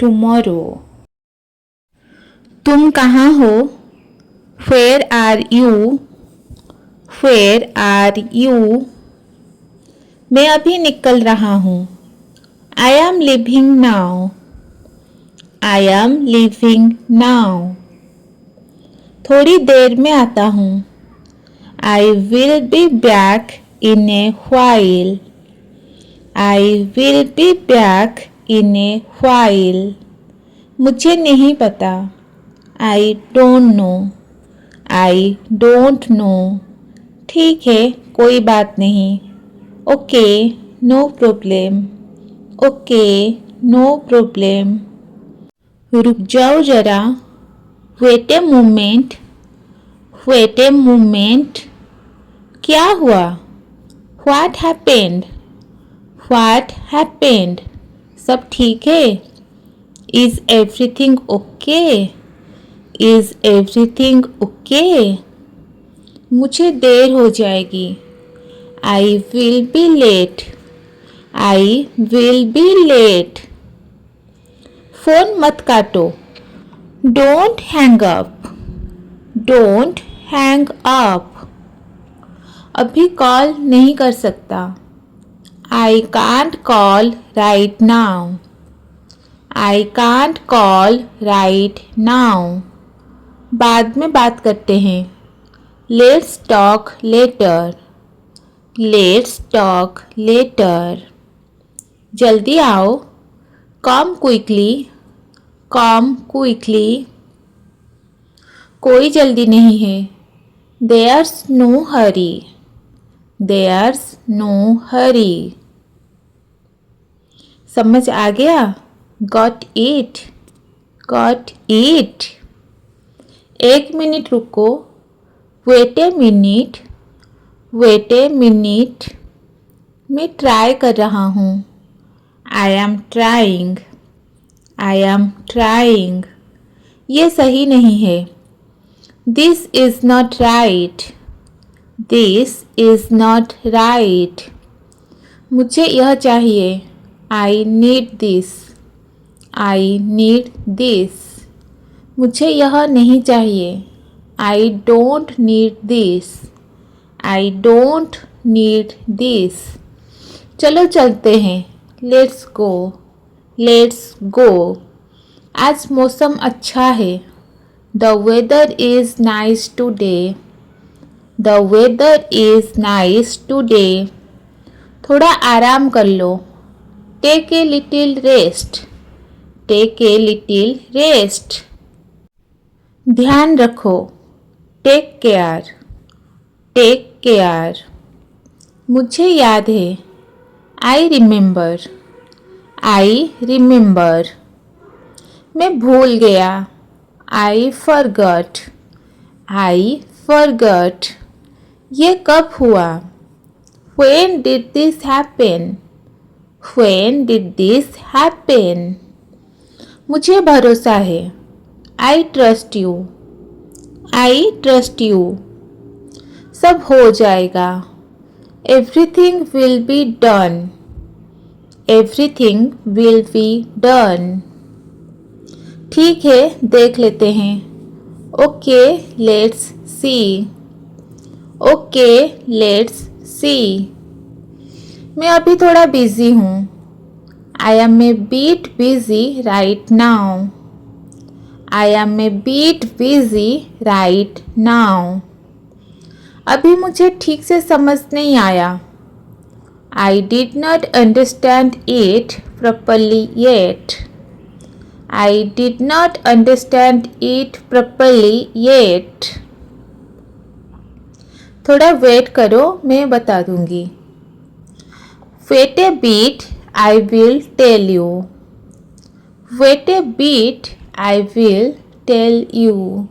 tomorrow. तुम कहाँ हो? Where are you? Where are you? मैं अभी निकल रहा हूँ। I am leaving now. I am leaving now. थोड़ी देर में आता हूँ। I will be back in a while. I will be back in a while. मुझे नहीं पता। I don't know. I don't know. ठीक है, कोई बात नहीं। Okay, no problem. Okay, no problem. रुक जाओ जरा। Wait a moment. Wait a moment. क्या हुआ? What happened? What happened? सब ठीक है? Is everything okay? Is everything okay? मुझे देर हो जाएगी। I will be late. I will be late. Phone मत काटो। Don't hang up. Don't hang up. अभी कॉल नहीं कर सकता। I can't call right now. I can't call right now. बाद में बात करते हैं। Let's talk later. Let's talk later. जल्दी आओ। Come quickly. Come quickly. कोई जल्दी नहीं है। There's no hurry. There's no hurry. समझ आ गया? Got it? Got it? 1 minute रुको। Wait a minute. Wait a minute. मैं ट्राई कर रहा हूँ। I am trying. I am trying. ये सही नहीं है। This is not right. This is not right. मुझे यह चाहिए। I need this. I need this. मुझे यह नहीं चाहिए। I don't need this. I don't need this. चलो चलते हैं। Let's go. Let's go. आज मौसम अच्छा है। The weather is nice today. The weather is nice today. थोड़ा आराम कर लो। Take a little rest. Take a little rest. ध्यान रखो। Take care. Take care. मुझे याद है। I remember. I remember. मैं भूल गया। I forgot. I forgot. ये कब हुआ? When did this happen? When did this happen? मुझे भरोसा है। I trust you. I trust you. सब हो जाएगा। Everything will be done. Everything will be done. ठीक है, देख लेते हैं। Okay, let's see. Okay, let's see. मैं अभी थोड़ा बिजी हूँ। I am a bit busy right now. I am a bit busy right now. अभी मुझे ठीक से समझ नहीं आया। I did not understand it properly yet. I did not understand it properly yet. थोड़ा वेट करो, मैं बता दूंगी. Wait a bit, I will tell you. Wait a bit, I will tell you.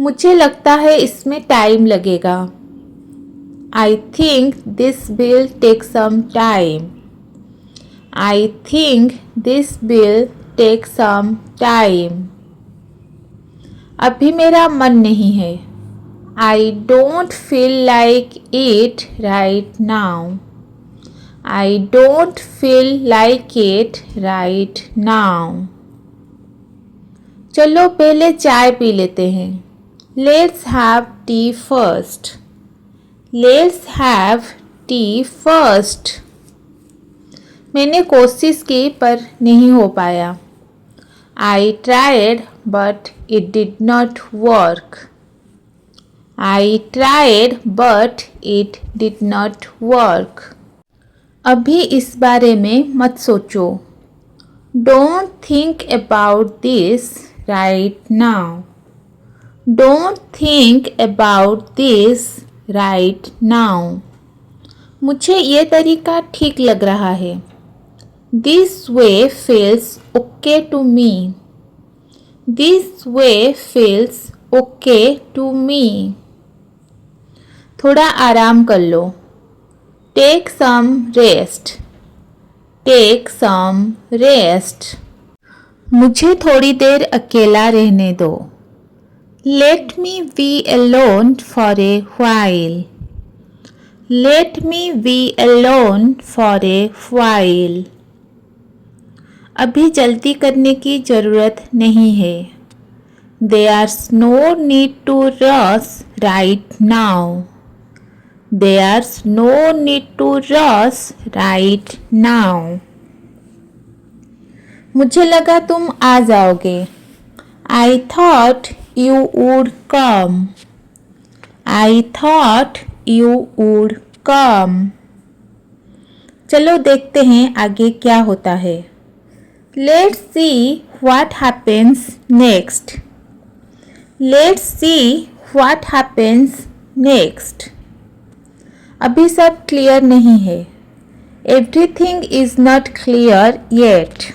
मुझे लगता है इसमें टाइम लगेगा. I think this will take some time. I think this will take some time. अभी मेरा मन नहीं है. I don't feel like it right now. I don't feel like it right now. चलो पहले चाय पी लेते हैं. Let's have tea first. Let's have tea first. मैंने कोशिश की पर नहीं हो पाया. I tried but it did not work. I tried but it did not work. अभी इस बारे में मत सोचो. Don't think about this right now. Don't think about this right now. मुझे ये तरीका ठीक लग रहा है. This way feels okay to me. This way feels okay to me. थोड़ा आराम कर लो. Take some rest. Take some rest. मुझे थोड़ी देर अकेला रहने दो. Let me be alone for a while. Let me be alone for a while. अभी जल्दी करने की ज़रूरत नहीं है. There's no need to rush right now. There's no need to rush right now. मुझे लगा तुम आ जाओगे. I thought you would come. I thought you would come. चलो देखते हैं आगे क्या होता है. Let's see what happens next. Let's see what happens next. अभी सब क्लियर नहीं है. Everything is not clear yet.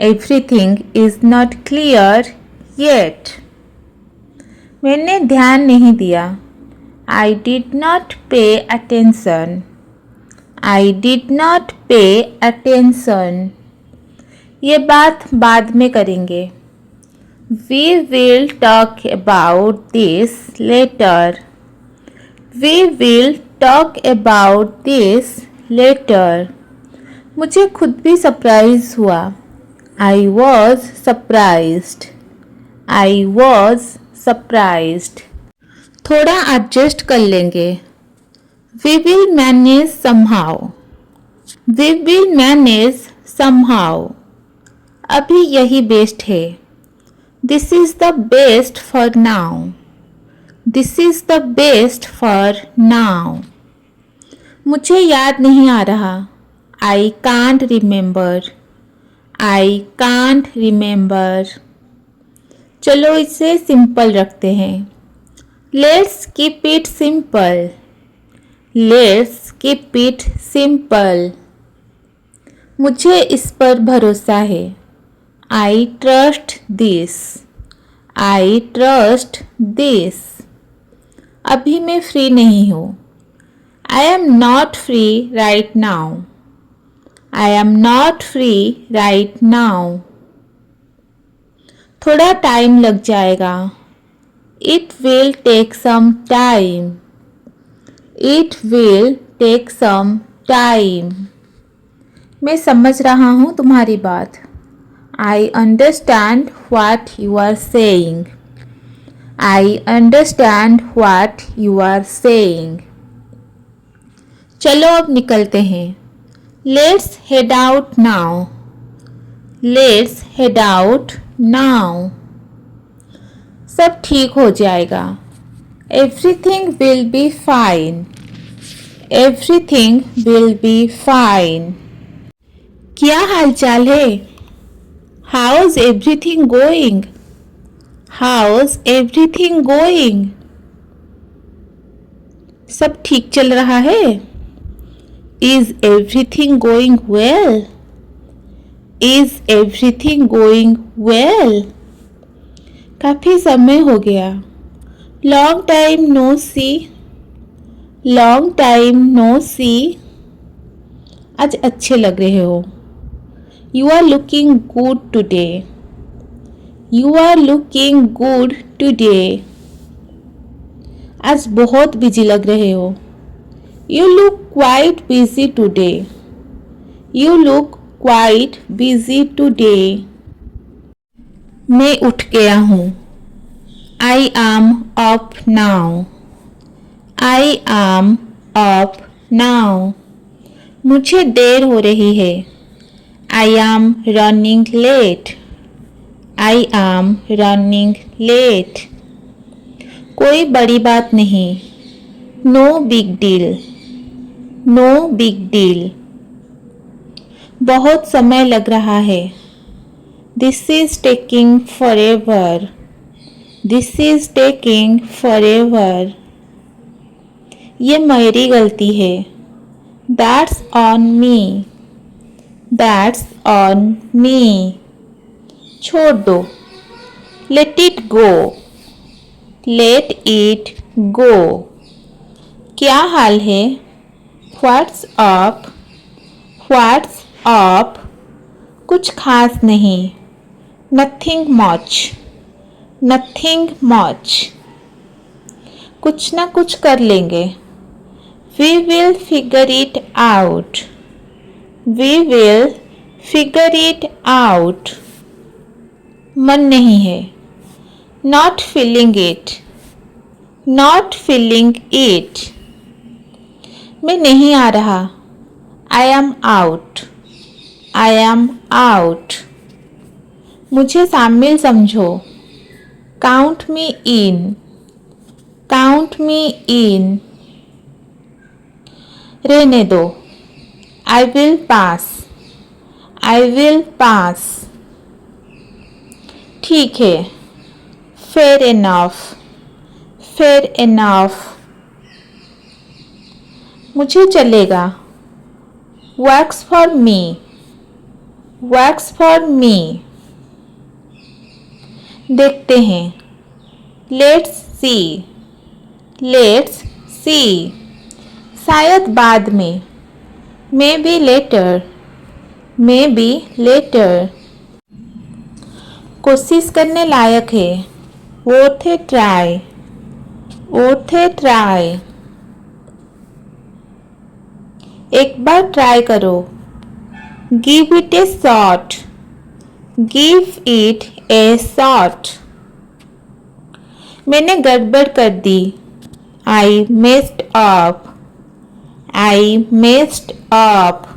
Everything is not clear yet. मैंने ध्यान नहीं दिया. I did not pay attention. I did not pay attention. ये बात बाद में करेंगे. We will talk about this later. We will talk about this later. मुझे खुद भी सरप्राइज हुआ. I was surprised. I was surprised. थोड़ा एडजस्ट कर लेंगे. We will manage somehow. We will manage somehow. अभी यही बेस्ट है. This is the best for now. This is the best for now. मुझे याद नहीं आ रहा. I can't remember. I can't remember. चलो इसे सिंपल रखते हैं. Let's keep it simple. Let's keep it simple. मुझे इस पर भरोसा है. I trust this. I trust this. अभी मैं फ्री नहीं हूँ. I am not free right now. I am not free right now. थोड़ा टाइम लग जाएगा. It will take some time. It will take some time. मैं समझ रहा हूँ तुम्हारी बात. I understand what you are saying. I understand what you are saying. चलो अब निकलते हैं. Let's head out now. Let's head out now. सब ठीक हो जाएगा. Everything will be fine. Everything will be fine. क्या हाल चाल है? How is everything going? How is everything going? सब ठीक चल रहा है? Is everything going well? Is everything going well? काफी समय हो गया। Long time no see. Long time no see. आज अच्छे लग रहे हो। You are looking good today. You are looking good today. आज बहुत बिजी लग रहे हो। You look quite busy today. You look quite busy today. मैं उठ गया हूँ। I am up now. I am up now. मुझे देर हो रही है। I am running late. I am running late. कोई बड़ी बात नहीं। No big deal. No big deal. बहुत समय लग रहा है। This is taking forever. This is taking forever. ये मेरी गलती है। That's on me. That's on me. छोड़ दो। Let it go. Late it go. क्या हाल है? What's up? What's up? कुछ खास नहीं। Nothing much. Nothing much. कुछ ना कुछ कर लेंगे। We will figure it out. We will figure it out. मन नहीं है। Not feeling it. Not feeling it. मैं नहीं आ रहा। I am out. I am out. मुझे शामिल समझो। Count me in. Count me in. रहने दो। I will pass. I will pass. ठीक है। Fair enough. Fair enough. मुझे चलेगा। Works for me. Works for me. देखते हैं। Let's see. Let's see. शायद बाद में। Maybe later. Maybe later. कोशिश करने लायक है। Worth a try. Worth a try. एक बार ट्राई करो। Give it a shot. Give it a shot. मैंने गड़बड़ कर दी। I messed up. I messed up.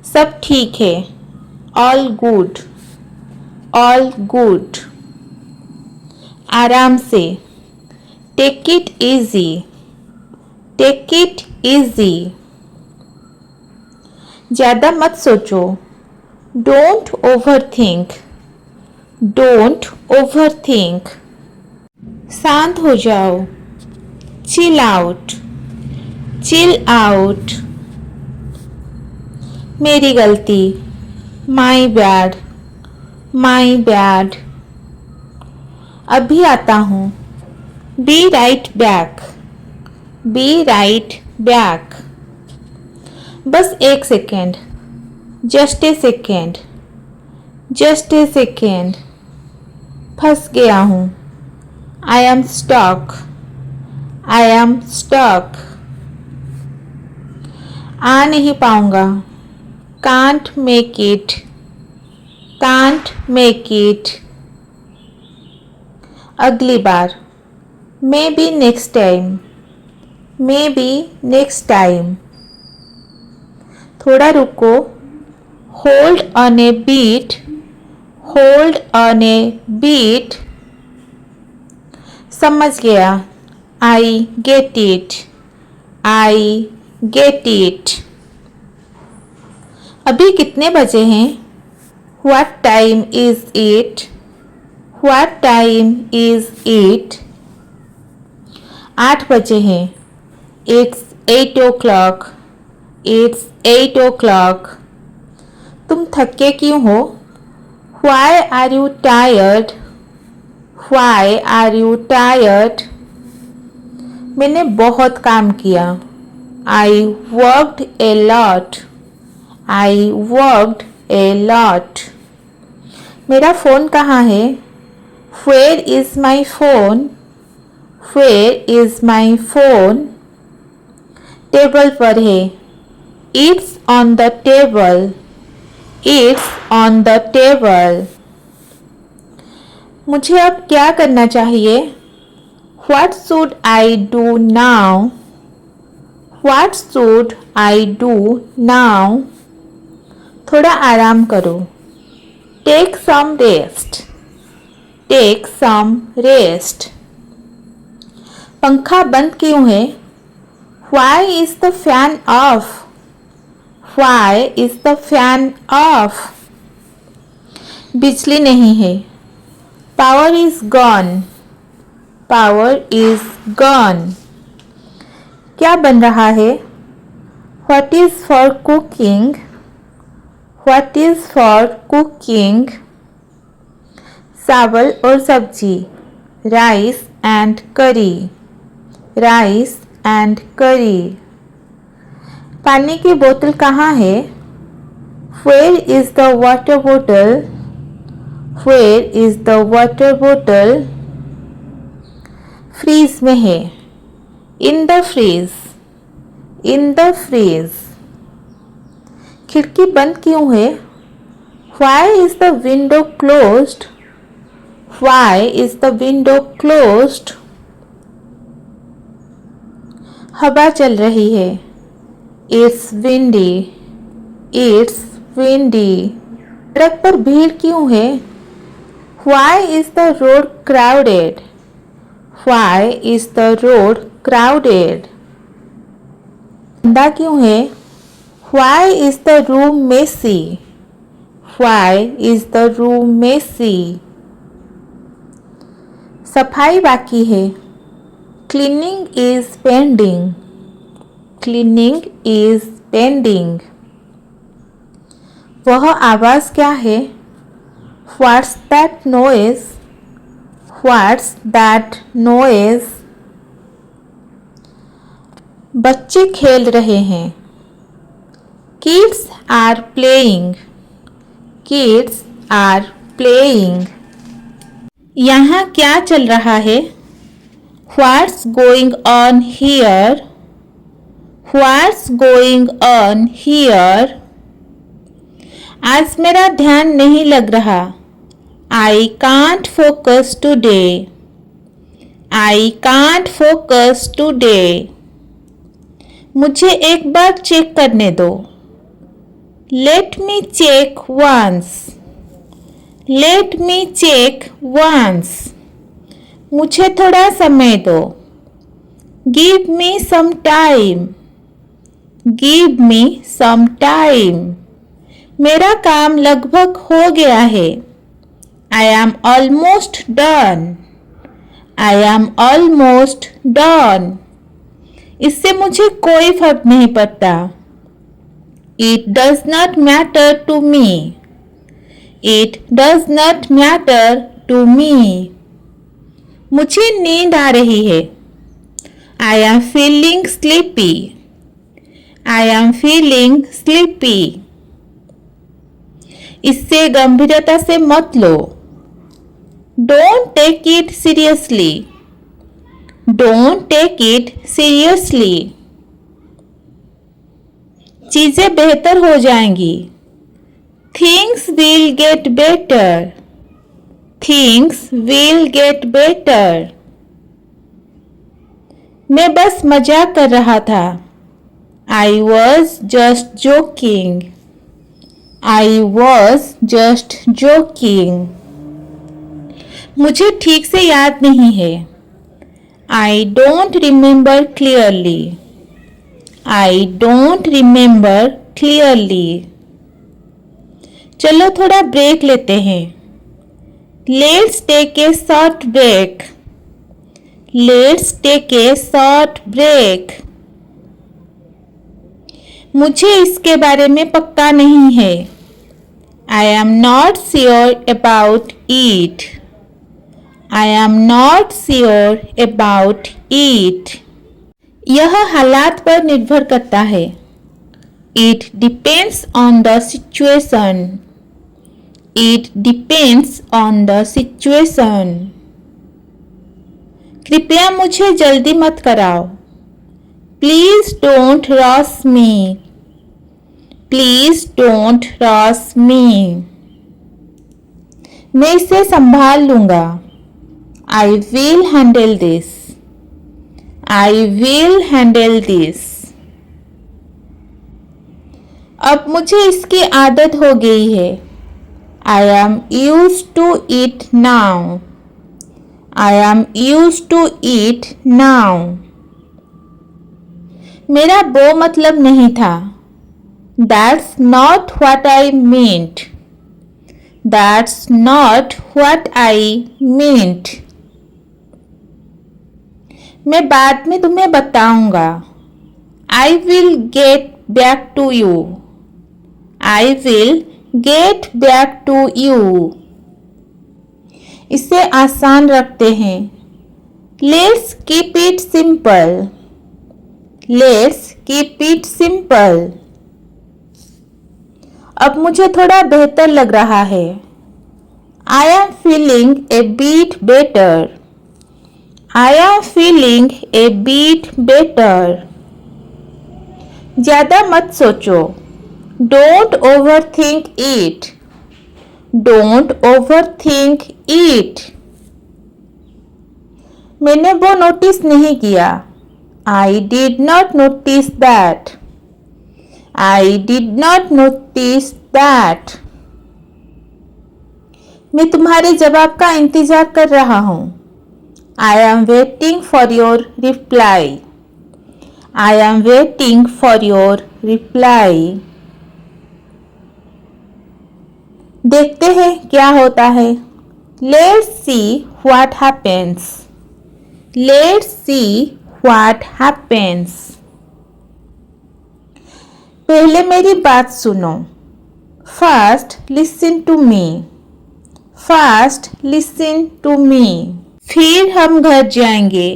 सब ठीक है। All good. All good. आराम से। Take it easy. Take it easy. ज़्यादा मत सोचो। Don't overthink. Don't overthink. शांत हो जाओ। Chill out. Chill out. मेरी गलती। My bad. My bad. अभी आता हूँ। Be right back. Be right back. बस एक second. Just a second. Just a second. फंस गया हूँ। I am stuck. I am stuck. आ नहीं पाऊंगा। Can't make it. Can't make it. अगली बार। Maybe next time. Maybe next time. थोड़ा रुको। Hold on a bit. Hold on a bit. समझ गया। I get it. I get it. अभी कितने बजे हैं? What time is it? What time is it? 8 बजे हैं. It's 8 o'clock. It's 8 o'clock. तुम थके क्यों हो? Why are you tired? Why are you tired? मैंने बहुत काम किया. I worked a lot. I worked a lot. मेरा फ़ोन कहाँ है? Where is my phone? Where is my phone? Table पर है. It's on the table. It's on the table. मुझे अब क्या करना चाहिए? What should I do now? What should I do now? थोड़ा आराम करो. Take some rest. Take some rest. पंखा बंद क्यों है? Why is the fan off? Why is the fan off? बिजली नहीं है. Power is gone. Power is gone. क्या बन रहा है? What is for cooking? What is for cooking? चावल और सब्जी. Rice and curry. Rice and curry. पानी की बोतल कहाँ है? Where is the water bottle? Where is the water bottle? Fridge में है. In the freeze. In the freeze. खिड़की बंद क्यों है? Why is the window closed? Why is the window closed? हवा चल रही है. It's windy. It's windy. सड़क पर भीड़ क्यों है? Why is the road crowded? Why is the road crowded? गंदा क्यों है? Why is the room messy? Why is the room messy? सफाई बाकी है. Cleaning is pending. Cleaning is pending. वह आवाज़ क्या है? What's that noise? What's that noise? बच्चे खेल रहे हैं. Kids are playing. Kids are playing. यहाँ क्या चल रहा है? What's going on here? What's going on here? आज मेरा ध्यान नहीं लग रहा. I can't focus today. I can't focus today. मुझे एक बार चेक करने दो. Let me check once. Let me check once. मुझे थोड़ा समय दो. Give me some time. Give me some time. मेरा काम लगभग हो गया है. I am almost done. I am almost done. इससे मुझे कोई फर्क नहीं पड़ता. It does not matter to me. It does not matter to me. मुझे नींद आ रही है. I am feeling sleepy. I am feeling sleepy. इससे गंभीरता से मत लो. Don't take it seriously. Don't take it seriously. चीजें बेहतर हो जाएंगी. Things will get better. Things will get better. मैं बस मजाक कर रहा था. I was just joking. I was just joking. मुझे ठीक से याद नहीं है. I don't remember clearly. I don't remember clearly. चलो थोड़ा ब्रेक लेते हैं. Let's take a short break. Let's take a short break. मुझे इसके बारे में पक्का नहीं है. I am not sure about it. I am not sure about it. यह हालात पर निर्भर करता है. It depends on the situation. It depends on the situation. कृपया मुझे जल्दी मत कराओ. Please don't rush me. Please don't rush me. मैं इसे संभाल लूंगा. I will handle this. I will handle this. अब मुझे इसकी आदत हो गई है. I am used to it now. I am used to it now. मेरा वो मतलब नहीं था. That's not what I meant. That's not what I meant. मैं बाद में तुम्हें बताऊंगा. I will get back to you. I will get back to you. इसे आसान रखते हैं. Let's keep it simple. Let's keep it simple. अब मुझे थोड़ा बेहतर लग रहा है. I am feeling a bit better. I am feeling a bit better. ज़्यादा मत सोचो. Don't overthink it. Don't overthink it. मैंने वो नोटिस नहीं किया. I did not notice that. I did not notice that. मैं तुम्हारे जवाब का इंतजार कर रहा हूँ. I am waiting for your reply. I am waiting for your reply. देखते हैं क्या होता है. Let's see what happens. Let's see what happens. पहले मेरी बात सुनो. First listen to me. First listen to me. फिर हम घर जाएंगे.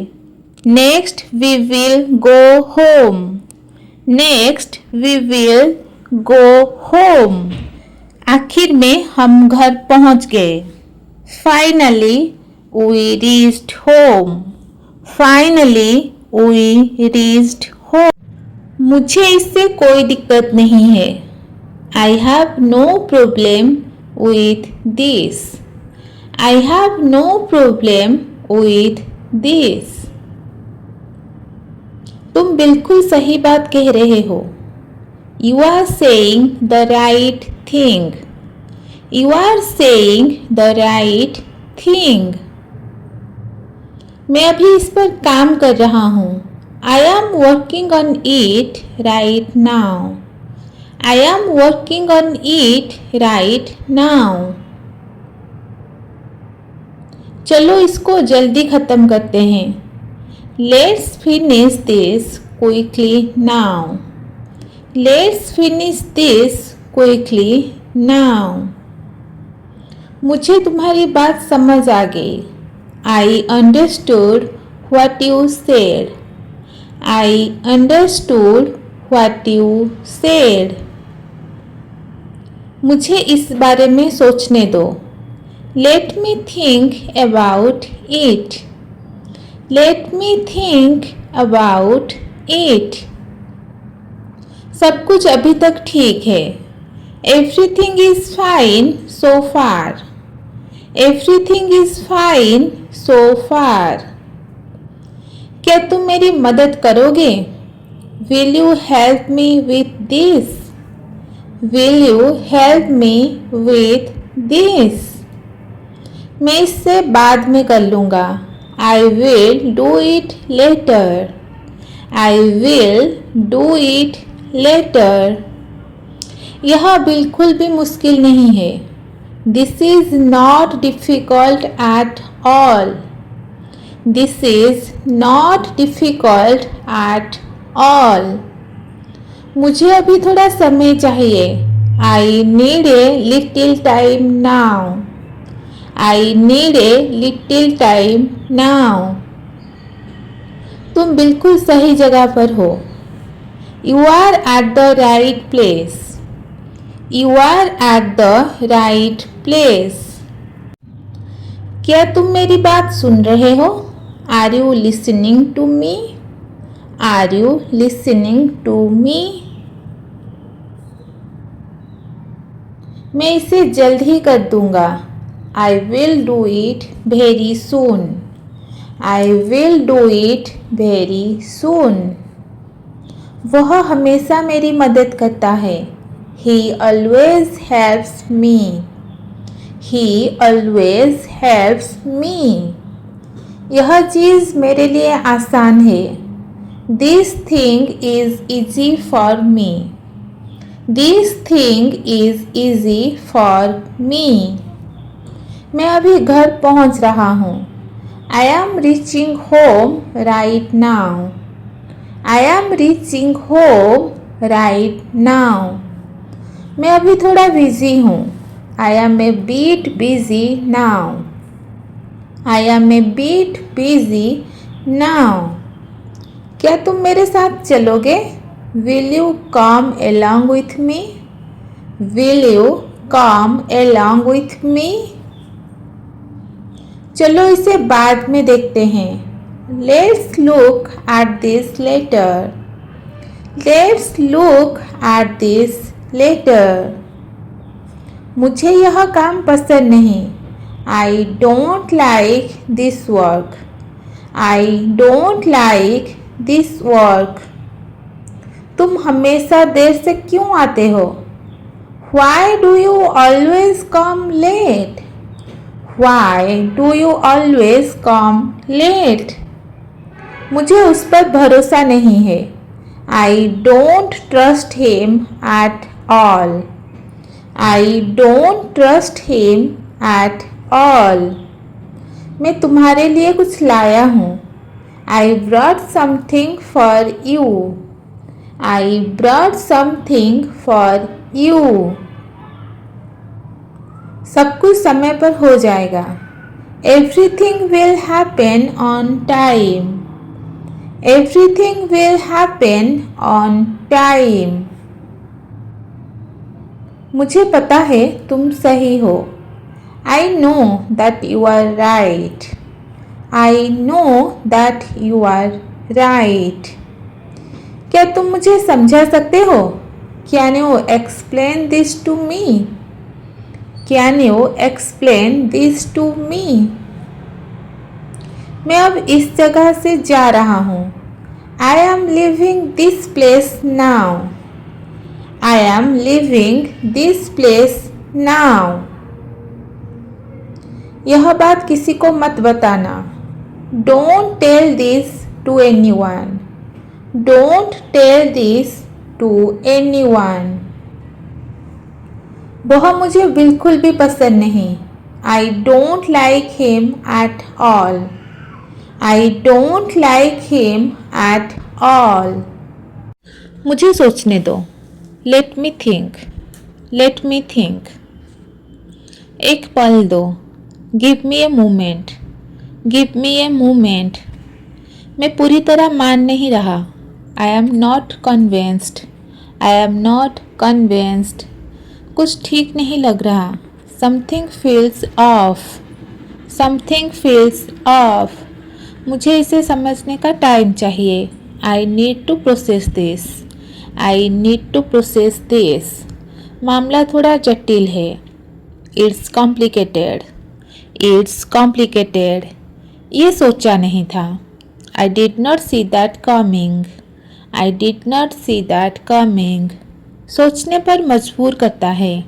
Next we will go home. Next we will go home. आखिर में हम घर पहुंच गए. Finally we reached home. Finally we reached home. मुझे इससे कोई दिक्कत नहीं है. I have no problem with this. I have no problem with this. तुम बिल्कुल सही बात कह रहे हो. You are saying the right thing. You are saying the right thing. मैं अभी इस पर काम कर रहा हूँ. I am working on it right now. I am working on it right now. चलो इसको जल्दी ख़त्म करते हैं. Let's finish this quickly now. Let's finish this quickly now. मुझे तुम्हारी बात समझ आ गई. I understood what you said. I understood what you said. मुझे इस बारे में सोचने दो. Let me think about it. Let me think about it. सब कुछ अभी तक ठीक है. Everything is fine so far. Everything is fine so far. क्या तुम मेरी मदद करोगे? Will you help me with this? Will you help me with this? मैं इससे बाद में कर लूँगा. I will do it later. I will do it later. यह बिल्कुल भी मुश्किल नहीं है। This is not difficult at all. This is not difficult at all. मुझे अभी थोड़ा समय चाहिए। I need a little time now. I need a little time now. तुम बिल्कुल सही जगह पर हो। You are at the right place. You are at the right place. क्या तुम मेरी बात सुन रहे हो? Are you listening to me? Are you listening to me? मैं इसे जल्द ही कर दूंगा। I will do it very soon. I will do it very soon. वह हमेशा मेरी मदद करता है। He always helps me. He always helps me. यह चीज़ मेरे लिए आसान है। This thing is easy for me. This thing is easy for me. मैं अभी घर पहुंच रहा हूँ। I am reaching home right now. I am reaching home right now. मैं अभी थोड़ा बिजी हूँ। I am a bit busy now. I am a bit busy now. क्या तुम मेरे साथ चलोगे? Will you come along with me? Will you come along with me? चलो इसे बाद में देखते हैं। Let's look at this later. Let's look at this later. मुझे यह काम पसंद नहीं। I don't like this work. I don't like this work. तुम हमेशा देर से क्यों आते हो? Why do you always come late? Why do you always come late? मुझे उस पर भरोसा नहीं है। I don't trust him at all. I don't trust him at all. मैं तुम्हारे लिए कुछ लाया हूँ। I brought something for you. I brought something for you. सब कुछ समय पर हो जाएगा। Everything will happen on time. Everything will happen on time. मुझे पता है तुम सही हो। I know that you are right. I know that you are right. क्या तुम मुझे समझा सकते हो? Can you explain this to me? Can you explain this to me? मैं अब इस जगह से जा रहा हूँ। I am leaving this place now. I am leaving this place now. यह बात किसी को मत बताना। Don't tell this to anyone. Don't tell this to anyone. वह मुझे बिल्कुल भी पसंद नहीं। I don't like him at all. I don't like him at all. मुझे सोचने दो। Let me think. Let me think. एक पल दो। Give me a moment. Give me a moment. मैं पूरी तरह मान नहीं रहा। I am not convinced. I am not convinced. कुछ ठीक नहीं लग रहा। Something feels off. Something feels off. मुझे इसे समझने का टाइम चाहिए। I need to process this. I need to process this. मामला थोड़ा जटिल है। It's complicated. It's complicated. ये सोचा नहीं था। I did not see that coming. I did not see that coming. सोचने पर मजबूर करता है।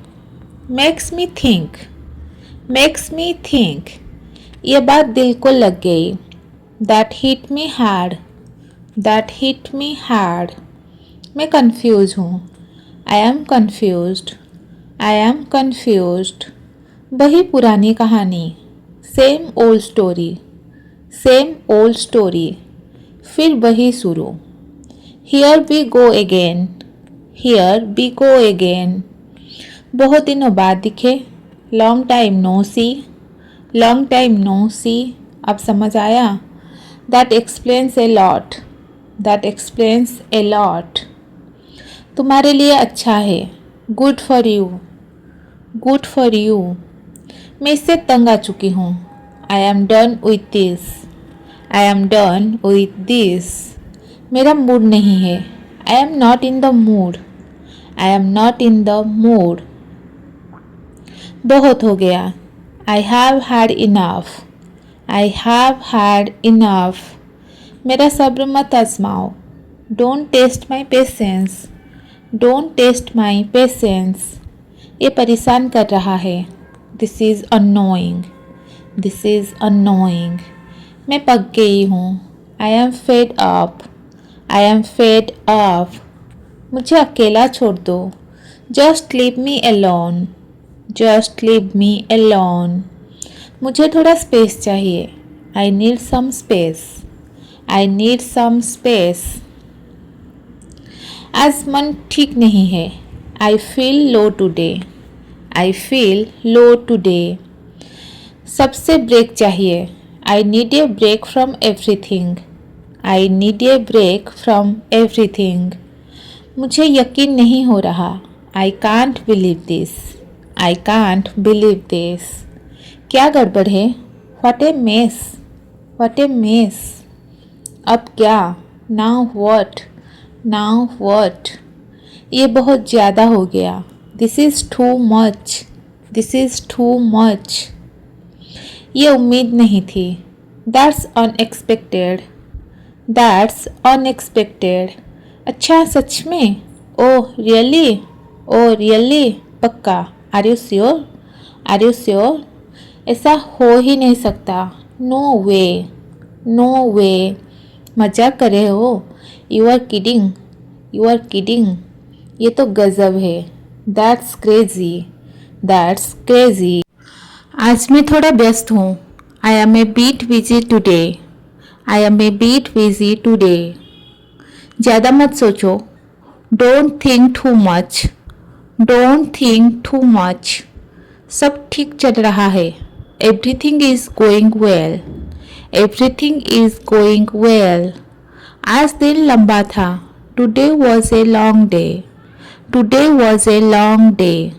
Makes me think. Makes me think. ये बात दिल को लग गई। That hit me hard. That hit me hard. मैं कंफ्यूज हूँ। I am confused. I am confused. वही पुरानी कहानी। Same old story. Same old story. फिर वही शुरू। Here we go again. Here we go again. बहुत दिनों बाद दिखे। Long time no see. Long time no see. अब समझ आया। That explains a lot. That explains a lot. तुम्हारे लिए अच्छा है। Good for you. Good for you. मैं इससे तंग आ चुकी हूँ। I am done with this. I am done with this. मेरा मूड नहीं है। I am not in the mood. I am not in the mood. बहुत हो गया। I have had enough. I have had enough. मेरा सब्र मत आजमाओ। Don't test my patience. Don't test my patience. ये परेशान कर रहा है। This is annoying. This is annoying. मैं पक गई हूँ। I am fed up. I am fed up. मुझे अकेला छोड़ दो। Just leave me alone. Just leave me alone. मुझे थोड़ा स्पेस चाहिए। I need some space. I need some space. आज मन ठीक नहीं है। I feel low today. I feel low today. सबसे ब्रेक चाहिए। I need a break from everything. I need a break from everything. मुझे यकीन नहीं हो रहा। I can't believe this. I can't believe this. क्या गड़बड़ है? What a mess. What a mess. अब क्या? Now what. Now what. ये बहुत ज़्यादा हो गया। This is too much. This is too much. ये उम्मीद नहीं थी। That's unexpected. That's unexpected. अच्छा सच में? Oh really? Oh really? पक्का? Are you sure? Are you sure? ऐसा हो ही नहीं सकता। No way. No way. मजाक कर रहे हो? You are kidding. You are kidding. ये तो गजब है। That's crazy. That's crazy. आज मैं थोड़ा व्यस्त हूँ। I am a bit busy today. I am a bit busy today. ज़्यादा मत सोचो। Don't think too much. Don't think too much. सब ठीक चल रहा है। Everything is going well. Everything is going well. आज दिन लंबा था। Today was a long day. Today was a long day.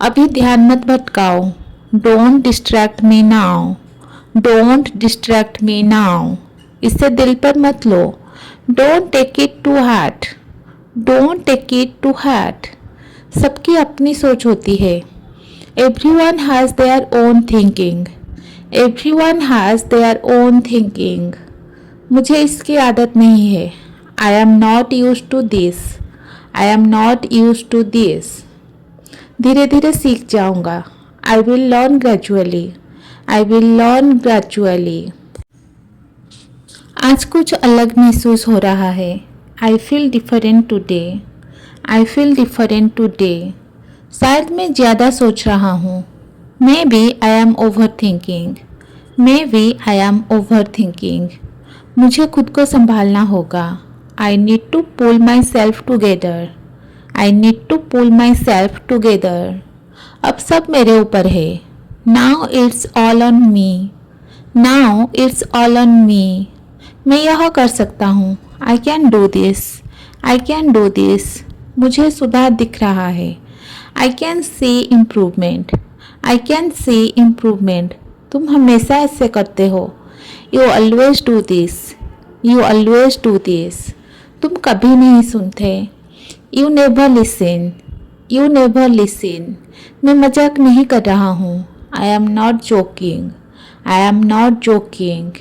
अभी ध्यान मत भटकाओ। Don't distract me now. Don't distract me now. इससे दिल पर मत लो। Don't take it to heart. Don't take it to heart. सबकी अपनी सोच होती है। Everyone has their own thinking. Everyone has their own thinking. मुझे इसकी आदत नहीं है। I am not use to this. I am not use to this. धीरे धीरे सीख जाऊंगा। I will learn gradually. I will learn gradually. आज कुछ अलग महसूस हो रहा है। I feel different today. I feel different today. शायद मैं ज़्यादा सोच रहा हूँ। Maybe I am overthinking. Maybe I am overthinking. मुझे खुद को संभालना होगा। I need to pull myself together. I need to pull myself together. अब सब मेरे ऊपर है। Now it's all on me. Now it's all on me. मैं यह कर सकता हूँ। I can do this. I can do this. मुझे सुधार दिख रहा है। I can see improvement. I can see improvement. तुम हमेशा ऐसे करते हो। You always do this. You always do this. तुम कभी नहीं सुनते। You never listen. You never listen. मैं मजाक नहीं कर रहा हूँ। I am not joking. I am not joking.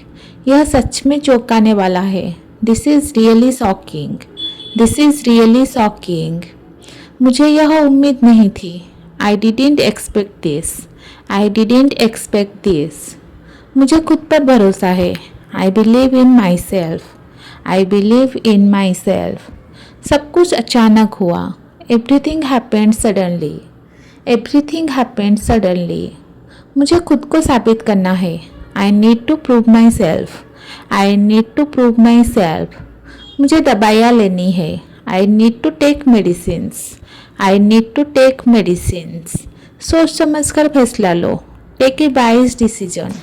यह सच में चौंकाने वाला है। This is really shocking. This is really shocking. मुझे यह उम्मीद नहीं थी। I didn't expect this. I didn't expect this. मुझे खुद पर भरोसा है। I believe in my self. I believe in my self. सब कुछ अचानक हुआ. Everything happened suddenly. Everything happened suddenly. मुझे खुद को साबित करना है. I need to prove myself. I need to prove myself. मुझे दवाइयाँ लेनी है. I need to take medicines. I need to take medicines. सोच समझ कर फैसला लो. Take a wise decision.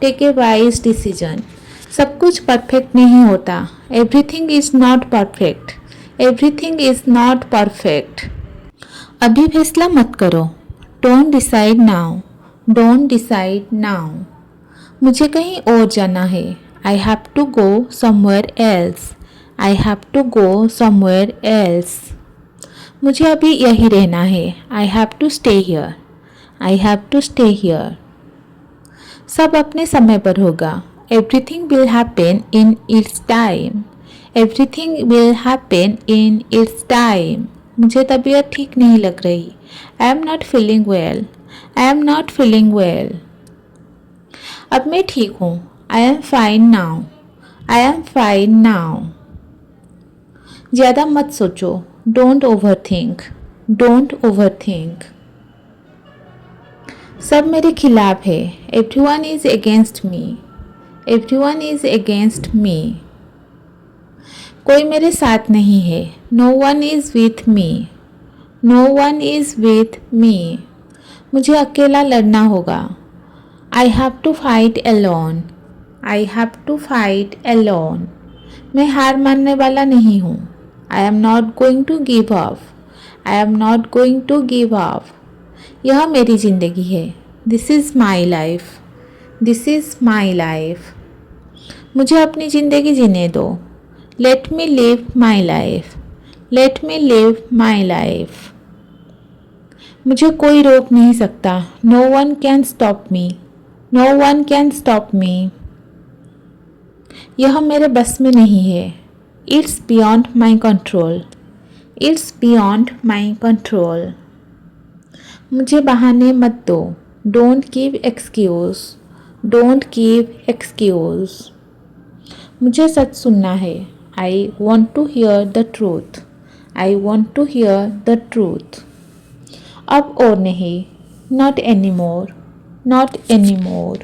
Take a wise decision. सब कुछ परफेक्ट नहीं होता. Everything is not perfect. Everything is not perfect. अभी फैसला मत करो. Don't decide now. Don't decide now. मुझे कहीं और जाना है. I have to go somewhere else. I have to go somewhere else. मुझे अभी यहीं रहना है. I have to stay here. I have to stay here. सब अपने समय पर होगा. Everything will happen in its time. Everything will happen in its time. मुझे तबीयत ठीक नहीं लग रही. I am not feeling well. I am not feeling well. अब मैं ठीक हूँ. I am fine now. I am fine now. ज़्यादा मत सोचो. Don't overthink. Don't overthink. सब मेरे खिलाफ है. Everyone is against me. Everyone is against me. कोई मेरे साथ नहीं है. No one is with me. No one is with me. मुझे अकेला लड़ना होगा. I have to fight alone. I have to fight alone. मैं हार मानने वाला नहीं हूँ. I am not going to give up. I am not going to give up. यह मेरी ज़िंदगी है. This is my life. This is my life. मुझे अपनी ज़िंदगी जीने दो. Let me live my life. Let me live my life. मुझे कोई रोक नहीं सकता. No one can stop me. No one can stop me. यह मेरे बस में नहीं है. It's beyond my control. It's beyond my control. मुझे बहाने मत दो. Don't give excuse. Don't give excuse. मुझे सच सुनना है. I want to hear the truth. I want to hear the truth. अब और नहीं. Not anymore. Not anymore.